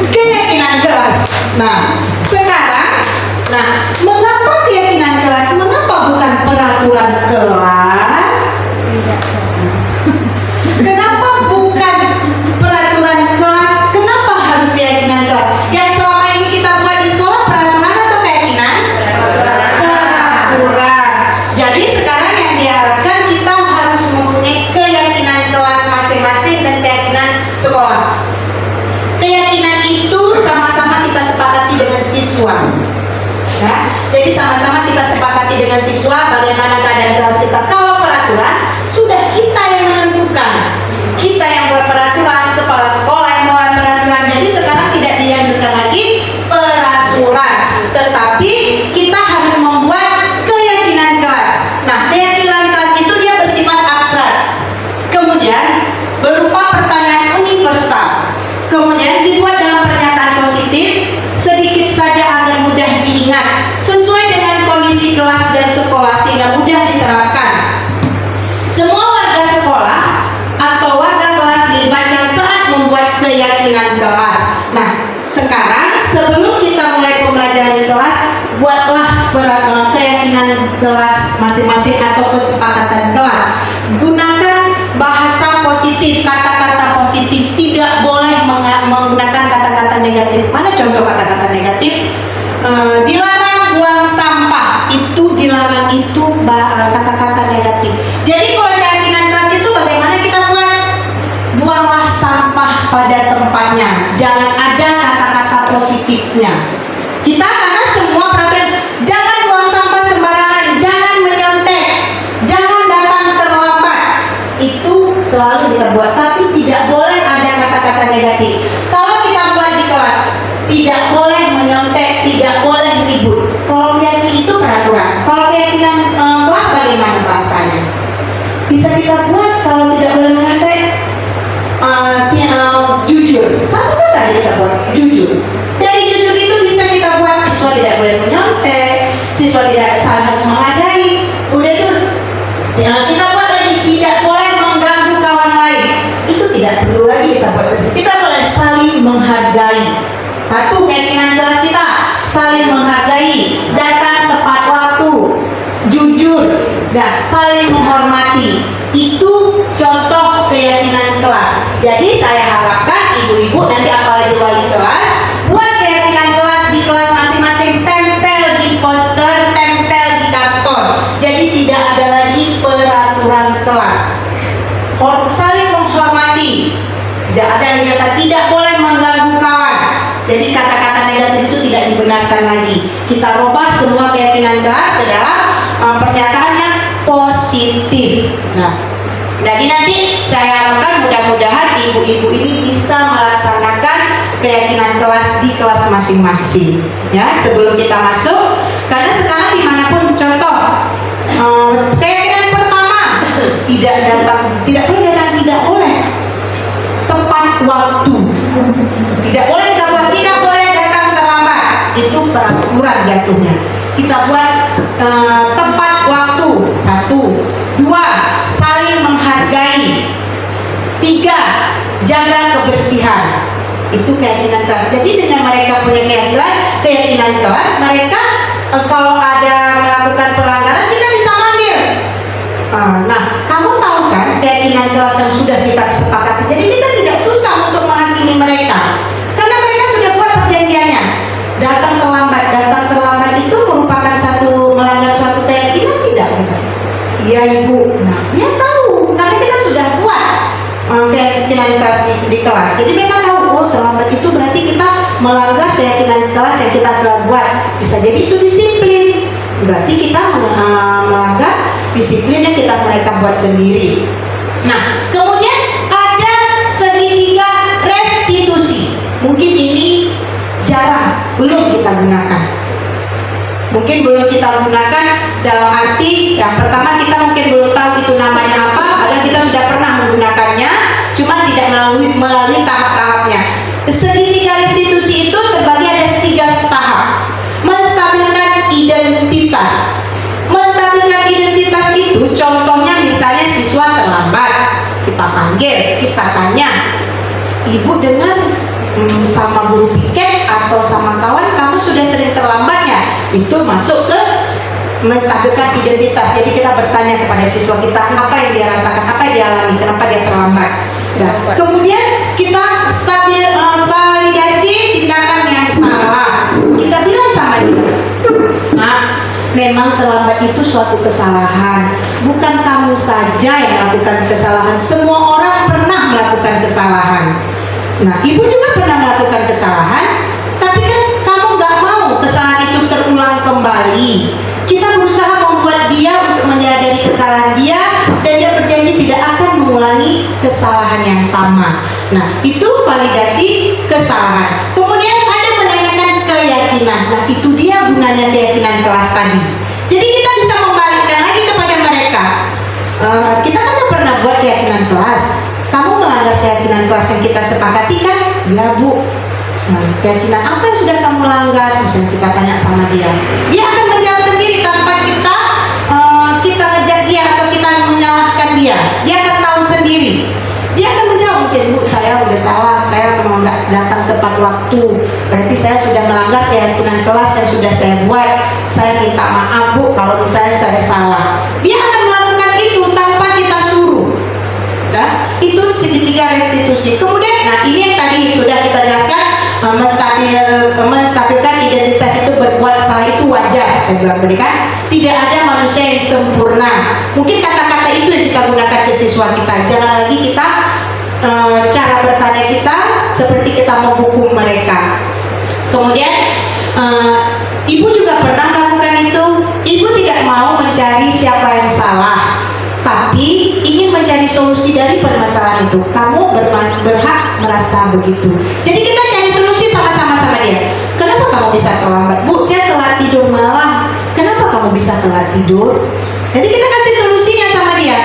keyakinan kelas. Nah, sekarang, mengapa keyakinan kelas? Mengapa bukan peraturan kelas? Kenapa bukan peraturan kelas? Kenapa harus keyakinan kelas? Yang selama ini kita buat di sekolah peraturan atau keyakinan? Peraturan. Jadi sekarang yang diharapkan kita harus mempunyai keyakinan kelas masing-masing dan keyakinan sekolah. Keyakinan itu sama-sama kita sepakati dengan siswa. Ya, jadi sama-sama kita sepakati dengan siswa bagaimana keadaan kelas kita. Kalau peraturan sudah kita yang menentukan, kita yang buat peraturan, kepala sekolah yang buat peraturan. Jadi sekarang tidak dianjurkan lagi peraturan, tetapi kita harus membuat keyakinan kelas. Nah, keyakinan kelas itu dia bersifat abstrak, kemudian berupa pertanyaan universal, kemudian dibuat dalam pernyataan positif, sedikit saja agar mudah diingat, sesuai dengan kondisi kelas dan sekolah sehingga mudah diterapkan. Semua warga sekolah atau warga kelas dilibatkan saat membuat keyakinan kelas. Nah, sekarang sebelum kita mulai pembelajaran di kelas, buatlah keyakinan kelas masing-masing atau kesepakatan kelas. Gunakan bahasa positif, kata-kata positif, tidak boleh menggunakan kata-kata negatif. Mana contoh kata-kata negatif? Dilarang buang sampah, itu dilarang, itu kata-kata negatif. Jadi kalau keyakinan kelas itu bagaimana kita buat? Buanglah sampah pada tempatnya, jangan ada kata-kata positifnya. Kita karena semua peraturan, jangan buang sampah sembarangan, jangan menyontek, jangan datang terlambat. Itu selalu kita buat, tapi tidak boleh ada kata-kata negatif. Kalau kita buat di kelas, tidak boleh menyontek, tidak boleh ribut. Kalau meyakini itu peraturan. Kalau keyakinan kelas bagaimana bahasanya? Bisa kita buat kalau tidak boleh menyontek, jujur. Satu kata kita buat jujur. Dari jujur itu bisa kita buat siswa tidak boleh menyontek, siswa tidak saling harus menghargai. Udah itu kita buat lagi tidak boleh mengganggu kawan lain. Itu tidak perlu lagi kita buat sendiri. Kita boleh saling menghargai. Satu keyakinan kelas kita, saling menghargai, datang tepat waktu, jujur. Nah, saling menghormati itu contoh keyakinan kelas. Jadi saya harapkan ibu-ibu nanti apalagi wali kelas buat keyakinan kelas di kelas masing-masing, tempel di poster, tempel di karton. Jadi tidak ada lagi peraturan kelas. Saling menghormati. Tidak ada yang kata tidak boleh mengganggu kawan. Jadi kata-kata negatif itu tidak dibenarkan lagi. Kita rubah semua keyakinan kelas ke dalam pernyataan yang positif. Nah, jadi nanti saya harapkan mudah-mudahan ibu-ibu ini bisa melaksanakan keyakinan kelas di kelas masing-masing. Ya, sebelum kita masuk, karena sekarang dimanapun contoh keyakinan pertama tidak datang, tidak boleh datang, tidak boleh tepat waktu, tidak boleh kita buat, tidak boleh datang terlambat. Itu peraturan jatuhnya. Kita buat tepat waktu. 1, 2, saling menghargai. 3, jaga kebersihan. Itu keyakinan kelas. Jadi dengan mereka punya keyakinan kelas, mereka kalau ada melakukan pelanggaran kita bisa manggil. Nah, kamu tahu kan keyakinan kelas yang sudah kita sepakati. Jadi kita tidak susah untuk menghakimi mereka, karena mereka sudah buat perjanjiannya. Datang terlambat itu merupakan melanggar suatu keyakinan tidak? Iya ibu. Nah, dia tahu karena kita sudah buat keyakinan kelas di kelas. Jadi mereka tahu, oh terlambat itu berarti kita melanggar keyakinan kelas yang kita telah buat. Bisa jadi itu disiplin, berarti kita melanggar disiplin yang mereka buat sendiri. Nah, kemudian ada segitiga restitusi. Mungkin ini jarang, belum kita gunakan. Mungkin belum kita gunakan dalam arti yang pertama kita mungkin belum tahu itu namanya apa, padahal kita sudah pernah menggunakannya, cuma tidak melalui tahap-tahapnya. Segitiga restitusi itu terbagi ada 3 tahap. Menstabilkan identitas. Menstabilkan identitas itu contohnya misalnya siswa terlambat, kita panggil, kita tanya, ibu dengar sama guru piket atau sama kawan kamu sudah sering terlambatnya. Itu masuk ke menstabilkan identitas. Jadi kita bertanya kepada siswa kita apa yang dia rasakan, apa yang dia alami, kenapa dia terlambat. Nah, kemudian kita validasi tindakan yang salah. Kita bilang sama dia, nah, memang terlambat itu suatu kesalahan. Bukan kamu saja yang melakukan kesalahan. Semua orang pernah melakukan kesalahan. Nah, ibu juga pernah melakukan kesalahan, tapi kan kamu nggak mau kesalahan itu terulang kembali. Kita berusaha membuat dia untuk menyadari kesalahan dia, dan dia berjanji tidak akan mengulangi kesalahan yang sama. Nah, itu validasi kesalahan. Kemudian ada menanyakan keyakinan. Nah, itu dia gunanya keyakinan kelas tadi. Jadi kita bisa membalikkan lagi kepada mereka. Kita kan udah pernah buat keyakinan kelas. Kamu melanggar keyakinan kelas yang kita sepakati kan? Ya bu. Nah, keyakinan apa yang sudah kamu langgar? Misalnya kita tanya sama dia, dia akan menjawab sendiri tanpa kita ngejak dia atau kita menyalahkan dia. Dia akan tahu sendiri. Dia akan menjawab, mungkin bu saya udah salah, saya memang nggak datang tepat waktu, berarti saya sudah melanggar keyakinan kelas yang sudah saya buat. Saya minta maaf bu kalau misalnya saya salah. Dia akan melakukan itu tanpa kita suruh. Nah, itu segitiga restitusi. Kemudian, nah ini yang tadi sudah kita jelaskan, menstabilkan identitas itu berbuat salah itu wajar. Saya bilang tadi kan, tidak ada manusia yang sempurna. Mungkin kata-kata itu yang kita gunakan ke siswa kita. Jangan lagi kita cara bertanya kita seperti kita menghukum mereka. Kemudian, ibu juga pernah melakukan itu. Ibu tidak mau mencari siapa yang salah, tapi ingin mencari solusi dari permasalahan itu. Kamu berhak merasa begitu. Jadi kita cari solusi sama-sama sama dia. Kenapa kamu bisa terlambat? Bu, saya telat tidur malam. Kenapa kamu bisa telat tidur? Jadi kita kasih solusinya sama dia.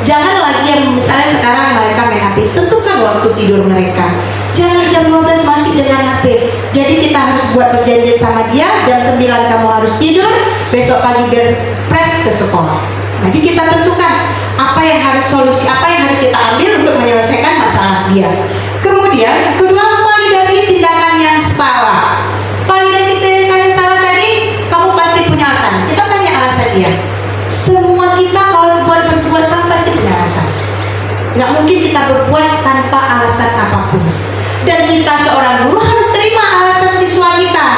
Jangan lagi yang misalnya sekarang mereka main HP, tentukan waktu tidur mereka. Jangan jam 12 masih dengan HP. Jadi kita harus buat perjanjian sama dia, jam 9 kamu harus tidur, besok pagi biar press ke sekolah. Jadi kita tentukan apa yang harus solusi, apa yang harus kita ambil untuk menyelesaikan masalah dia. Kemudian kedua, validasi tindakan yang salah. Validasi tindakan yang salah tadi, kamu pasti punya alasan. Kita tanya alasan dia. Semua kita Nggak mungkin kita berbuat tanpa alasan apapun. Dan kita seorang guru harus terima alasan siswa kita.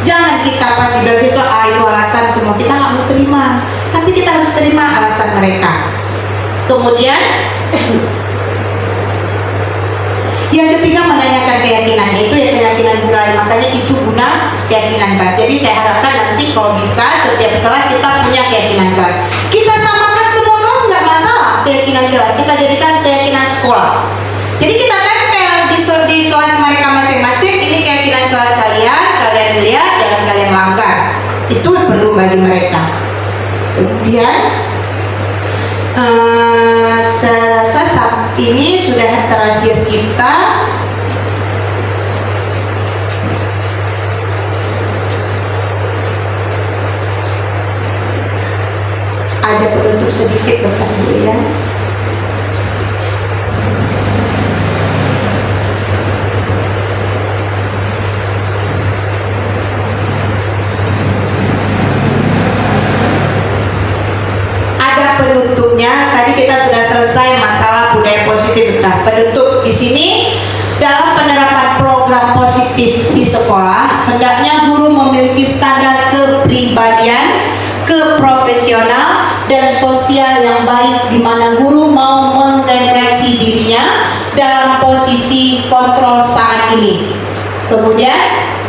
Jangan kita pas dibilang siswa, itu alasan semua, kita nggak mau terima. Tapi kita harus terima alasan mereka. Kemudian yang ketiga menanyakan keyakinan, itu ya keyakinan budaya. Makanya itu guna keyakinan kelas. Jadi saya harapkan nanti kalau bisa setiap kelas kita punya keyakinan kelas. Kita samakan semua kelas nggak masalah keyakinan kelas. Kita jadikan keyakinan sekolah. Jadi kita tempel di kelas mereka masing-masing. Ini keyakinan kelas kalian, kalian lihat jangan kalian langgar. Itu perlu bagi mereka. Kemudian saya rasa saat ini sudah terakhir kita. Ada penutup sedikit Bapak Ibu ya. Penutupnya tadi kita sudah selesai masalah budaya positif. Nah, penutup di sini dalam penerapan program positif di sekolah, hendaknya guru memiliki standar kepribadian, keprofesional dan sosial yang baik, di mana guru mau merefleksi dirinya dalam posisi kontrol saat ini. Kemudian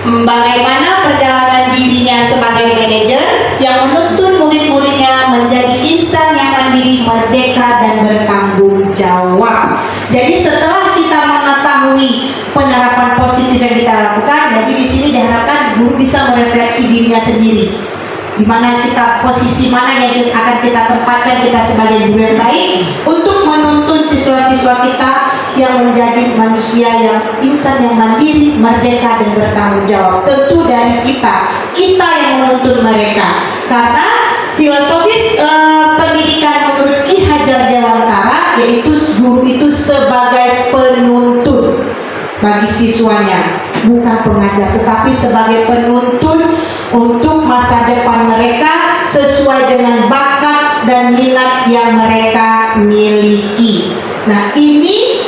bagaimana perjalanan dirinya sebagai manajer yang menuntun murid-muridnya menjadi insan yang mandiri, merdeka dan bertanggung jawab. Jadi setelah kita mengetahui penerapan positif yang kita lakukan, jadi di sini diharapkan guru bisa merefleksi dirinya sendiri. Di mana kita, posisi mana yang akan kita tempatkan kita sebagai guru yang baik untuk menuntun siswa-siswa kita yang menjadi manusia yang insan yang mandiri, merdeka dan bertanggung jawab. Tentu dari kita yang menuntun mereka. Karena filosofis pendidikan menurut Ki Hajar Dewantara yaitu guru itu sebagai penuntun bagi siswanya, bukan pengajar, tetapi sebagai penuntun untuk masa depan mereka sesuai dengan bakat dan minat yang mereka miliki. Nah, ini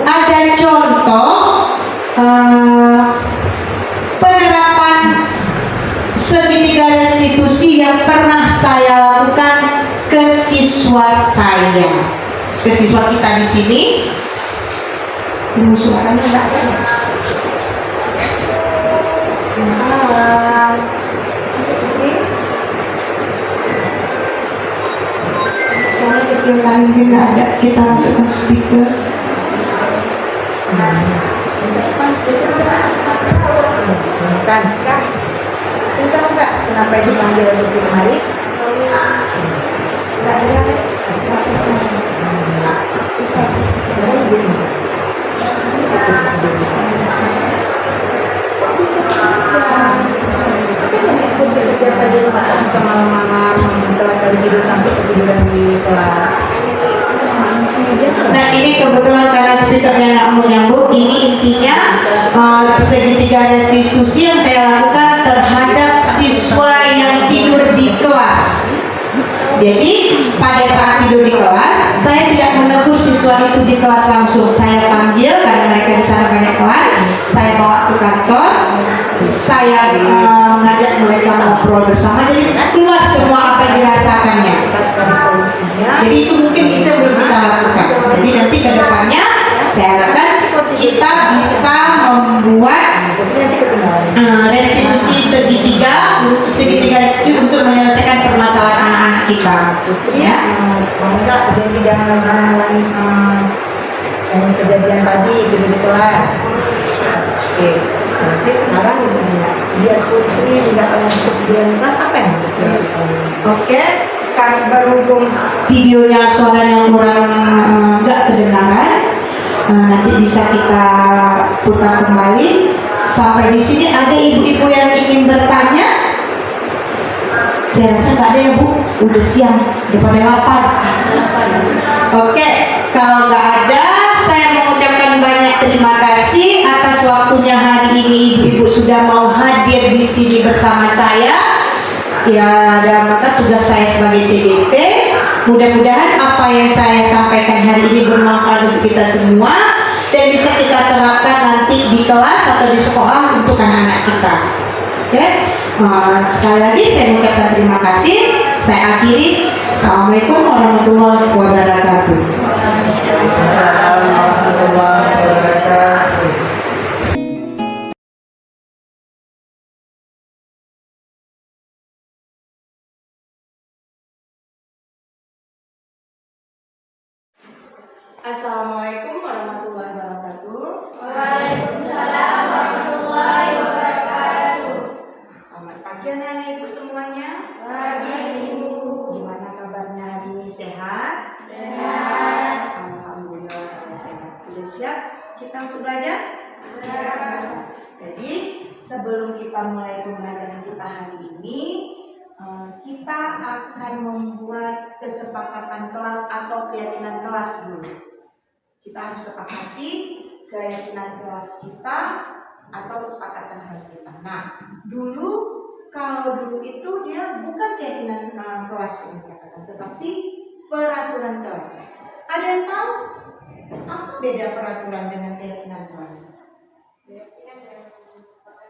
ada contoh penerapan segitiga restitusi yang pernah saya lakukan ke siswa saya, ke siswa kita di sini. Suaranya enggak ada. Soalnya kecil kali nggak ada, kita masukkan speaker. Kan? Kita tahu nggak kenapa dipanggil untuk kemari? Nggak ada kan? Nah, ini kebetulan karena speakernya nggak mau nyambung. Ini intinya segitiga restitusi yang saya lakukan terhadap siswa yang tidur di kelas. Jadi pada saat tidur di kelas, saya tidak menegur siswa itu di kelas langsung. Saya panggil karena mereka di sana banyak kawan. Saya bawa ke kantor. Saya mengajak mereka ngobrol bersama. Jadi keluar semua apa yang dirasakannya. Jadi itu mungkin itu yang belum kita lakukan. Jadi nanti ke depannya saya harapkan kita bisa membuat restitusi segitiga restitusi untuk menyelesaikan permasalahan anak-anak kita. Ya. Enggak, jadi jangan mengulangi yang kejadian tadi di kelas. Oke, nanti sekarang biar Putri tidak untuk di kelas apa yang Oke, kan berhubung videonya suaranya kurang nggak kedengaran, nanti bisa kita putar kembali. Sampai di sini ada ibu-ibu yang ingin bertanya? Saya rasa nggak ada ya Bu, udah siang, udah pada lapar. Oke, kalau nggak ada, saya mengucapkan banyak terima kasih atas waktunya hari ini. Ibu-ibu sudah mau hadir di sini bersama saya. Ya, dalam mata tugas saya sebagai CDP Mudah-mudahan apa yang saya sampaikan hari ini bermanfaat untuk kita semua dan bisa kita terapkan nanti di kelas atau di sekolah untuk anak-anak kita. Oke, sekali lagi saya mengucapkan terima kasih. Saya akhiri. Assalamualaikum warahmatullahi wabarakatuh. Assalamualaikum warahmatullahi wabarakatuh. Waalaikumsalam warahmatullahi wabarakatuh. Selamat pagi anak-anak ibu semuanya. Pagi Ibu. Gimana kabarnya hari ini, sehat? Sehat. Alhamdulillah sehat. Sudah siap kita untuk belajar? Siap. Jadi sebelum kita mulai pembelajaran kita hari ini, kita akan membuat kesepakatan kelas atau keyakinan kelas dulu. Kita harus sepakati keyakinan kelas kita atau kesepakatan kelas kita. Nah, kalau dulu itu dia bukan keyakinan kelas yang dikatakan, tetapi peraturan kelas. Ada yang tahu apa beda peraturan dengan keyakinan kelas?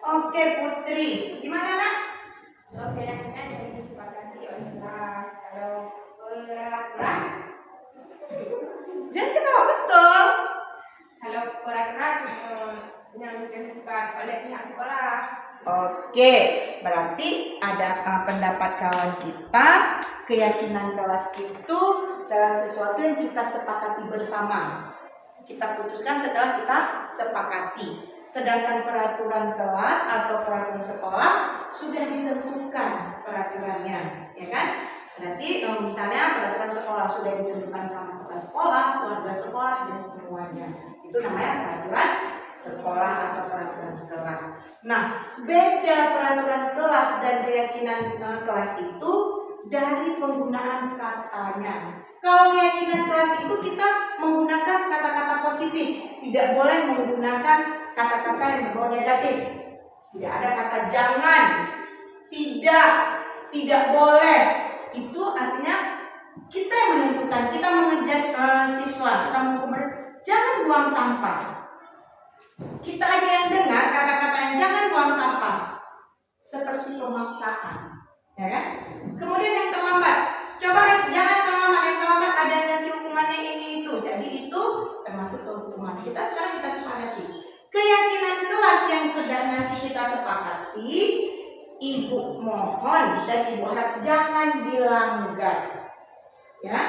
Oke Putri, gimana nak? Oke, yang yang disepakati oleh kelas. Kalau peraturan, Jangan ketawa, betul. kalau peraturan yang ditentukan oleh pihak sekolah. Oke, berarti ada pendapat kawan kita, keyakinan kelas itu salah sesuatu yang kita sepakati bersama. Kita putuskan setelah kita sepakati. Sedangkan peraturan kelas atau peraturan sekolah sudah ditentukan peraturannya, ya kan? Berarti misalnya peraturan sekolah sudah ditentukan sama kepala sekolah, warga sekolah dan semuanya. Itu namanya peraturan sekolah atau peraturan kelas. Nah, beda peraturan kelas dan keyakinan kelas itu dari penggunaan katanya. Kalau keyakinan kelas itu kita menggunakan kata-kata positif, tidak boleh menggunakan kata-kata yang berbau negatif. Tidak ada kata jangan, tidak boleh. Itu artinya kita yang menentukan, kita mengejak siswa, kita mengumbar, jangan buang sampah. Kita aja yang dengar kata-kata yang jangan buang sampah, seperti pemaksaan, ya kan? Kemudian yang terlambat, coba jangan terlambat, yang terlambat ada nanti hukumannya ini itu, jadi itu termasuk hukuman. Sekarang kita sepakati keyakinan kelas yang sedang nanti kita sepakati. Ibu mohon dan ibu harap jangan dilanggar, ya,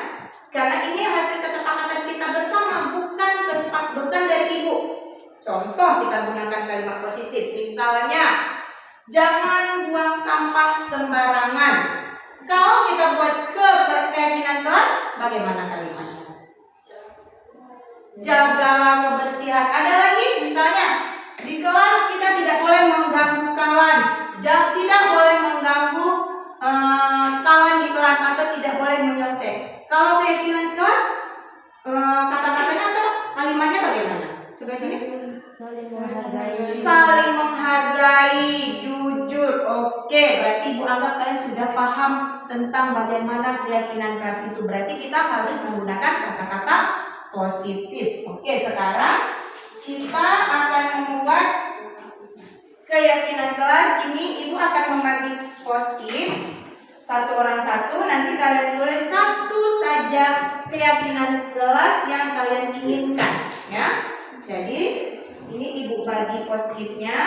karena ini hasil kesepakatan kita bersama, bukan dari ibu. Contoh, kita gunakan kalimat positif, misalnya jangan buang sampah sembarangan. Kalau kita buat keyakinan kelas, bagaimana kalimatnya? Jagalah kebersihan. Ada lagi, misalnya di kelas kita tidak boleh mengganggu kawan. Tidak boleh mengganggu kawan di kelas atau tidak boleh menyontek. Kalau keyakinan kelas, kata-katanya atau kalimatnya bagaimana? Sebelah sini. Saling menghargai, jujur. Oke, berarti ibu anggap kalian sudah paham tentang bagaimana keyakinan kelas itu. Berarti kita harus menggunakan kata-kata positif. Oke, sekarang kita akan membuat keyakinan kelas. Ini ibu akan membagi post-it satu orang satu. Nanti kalian tulis satu saja keyakinan kelas yang kalian inginkan, ya. Jadi ini ibu bagi post-itnya.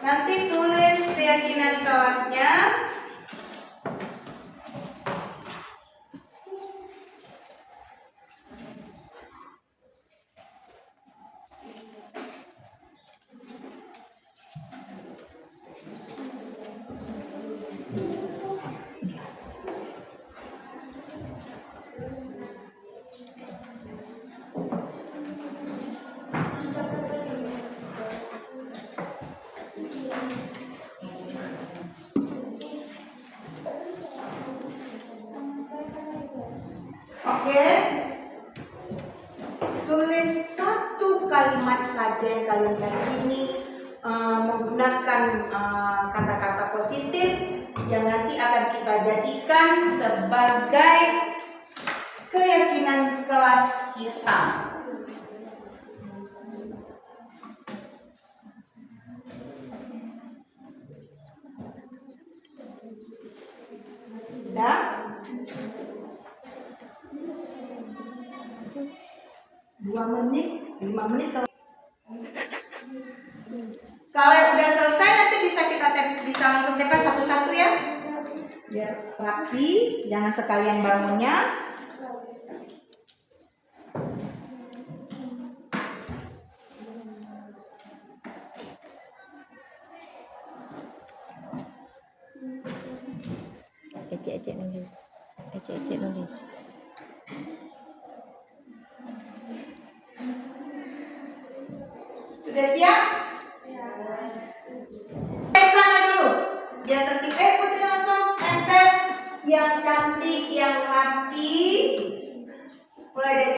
Nanti tulis keyakinan kelasnya. Oke, tulis satu kalimat saja yang kalian yakini menggunakan kata-kata kata positif yang nanti akan kita jadikan sebagai keyakinan kelas kita. Udah? 2 menit, 5 menit kalau yang udah selesai nanti bisa langsung TP satu-satu ya. Biar rapi, jangan sekalian bangunnya. Ecek-ecek nulis. Ecek-ecek nulis. Sudah siap? Sana dulu. Biar tertib. Putri langsung tempel yang cantik, yang rapi. Mulai dari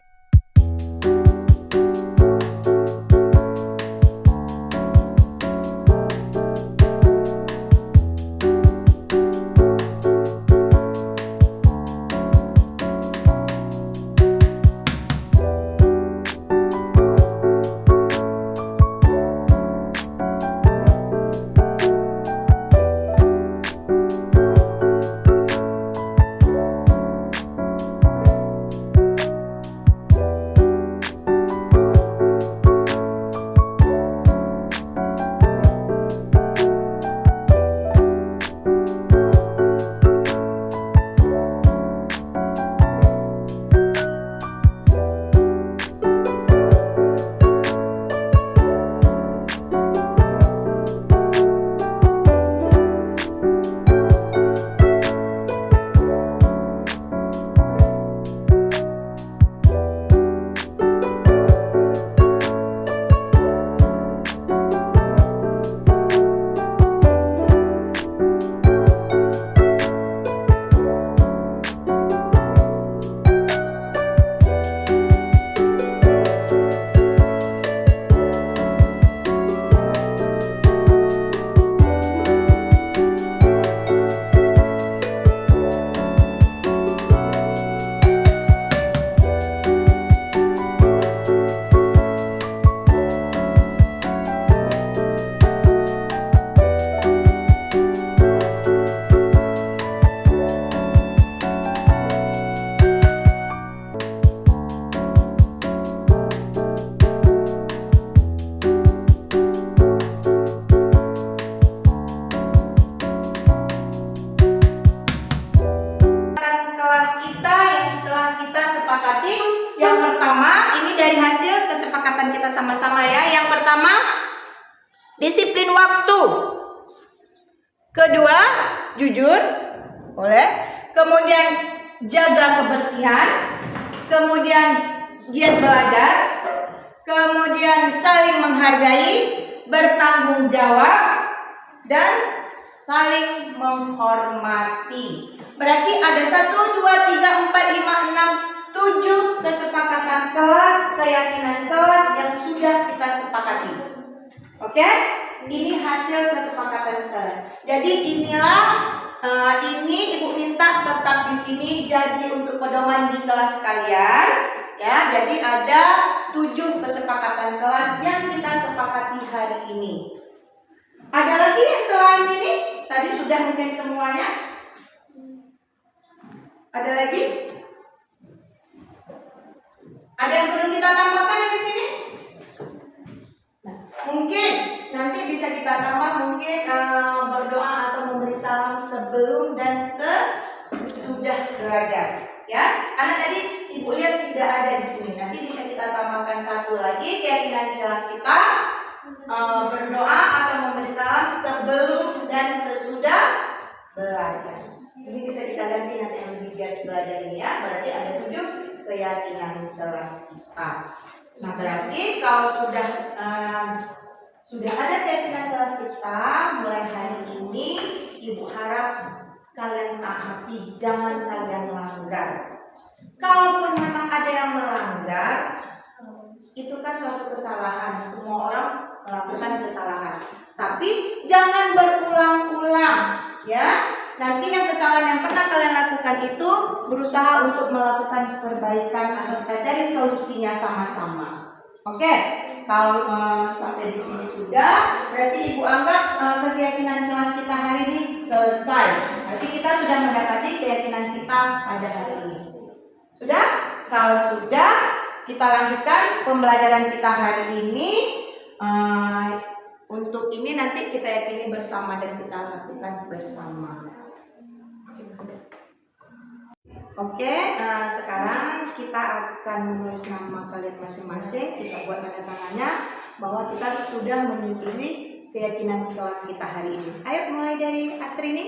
disiplin waktu. Kedua, jujur, boleh. Kemudian jaga kebersihan. Kemudian giat belajar. Kemudian saling menghargai, bertanggung jawab, dan saling menghormati. Berarti ada 1, 2, 3, 4, 5, 6, 7 kesepakatan kelas, keyakinan kelas yang sudah kita sepakati. Oke? Ini hasil kesepakatan kalian. Jadi inilah ini Ibu minta tetap di sini jadi untuk pedoman di kelas kalian, ya. Jadi ada 7 kesepakatan kelas yang kita sepakati hari ini. Ada lagi yang selain ini? Tadi sudah mungkin semuanya. Ada lagi? Ada yang perlu kita tambahkan di sini? Nah, mungkin nanti bisa kita tambah mungkin berdoa atau memberi salam sebelum dan sesudah belajar, ya. Karena tadi Ibu lihat tidak ada di sini. Nanti bisa kita tambahkan satu lagi keyakinan kelas kita, berdoa atau memberi salam sebelum dan sesudah belajar. Ini bisa kita ganti nanti yang lebih giat belajar ini, ya. Berarti ada 7 keyakinan kelas kita. Nah, berarti kalau sudah ada keyakinan kelas kita, mulai hari ini Ibu harap kalian taati, jangan kalian langgar. Kalaupun memang ada yang melanggar, itu kan suatu kesalahan. Semua orang melakukan kesalahan. Tapi jangan berulang-ulang, ya. Nanti yang kesalahan yang pernah kalian lakukan itu berusaha untuk melakukan perbaikan atau kita cari solusinya sama-sama. Oke, kalau sampai di sini sudah, berarti Ibu anggap keyakinan kelas kita hari ini selesai. Berarti kita sudah mendapati keyakinan kita pada hari ini. Sudah? Kalau sudah, kita lanjutkan pembelajaran kita hari ini. Untuk ini nanti kita yakini bersama dan kita lakukan bersama. Oke, sekarang kita akan menulis nama kalian masing-masing. Kita buat tanda tangannya bahwa kita sudah menyetujui keyakinan kelas kita hari ini. Ayo mulai dari Asrini.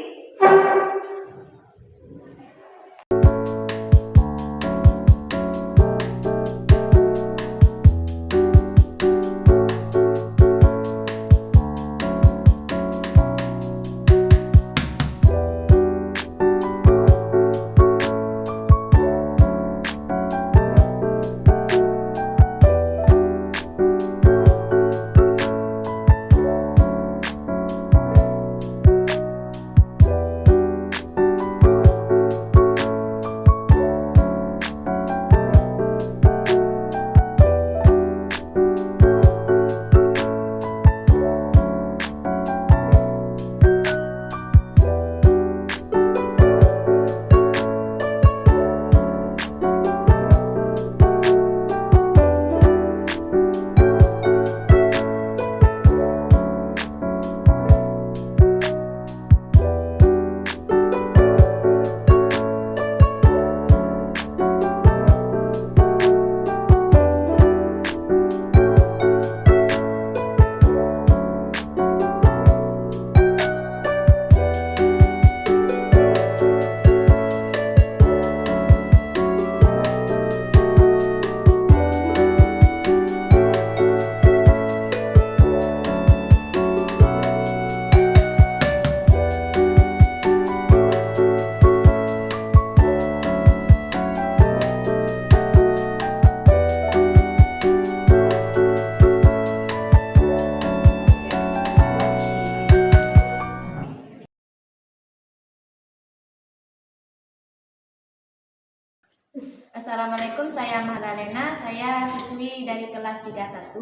Assalamualaikum, saya Mahdalena, saya siswi dari kelas 31.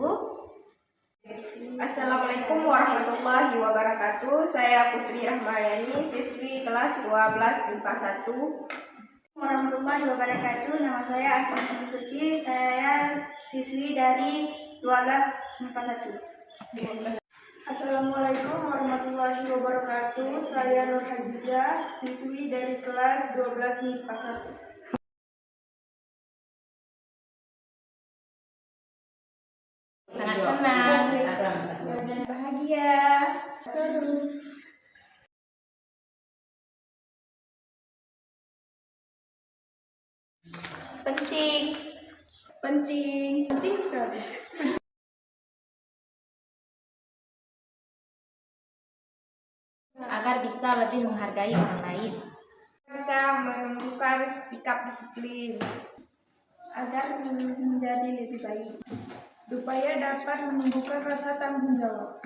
Assalamualaikum warahmatullahi wabarakatuh. Saya Putri Rahmayani, siswi kelas 12 IPA 1. Warahmatullahi wabarakatuh. Nama saya Asma Suci. Saya siswi dari 12 IPA 1. Assalamualaikum warahmatullahi wabarakatuh. Saya Nur Hajijah, siswi dari kelas 12 IPA 1. Sangat senang. Bahagia. Seru. Penting. Penting sekali. Agar bisa lebih menghargai orang lain. Bisa menunjukkan sikap disiplin Agar menjadi lebih baik. supaya dapat menumbuhkan rasa tanggung jawab.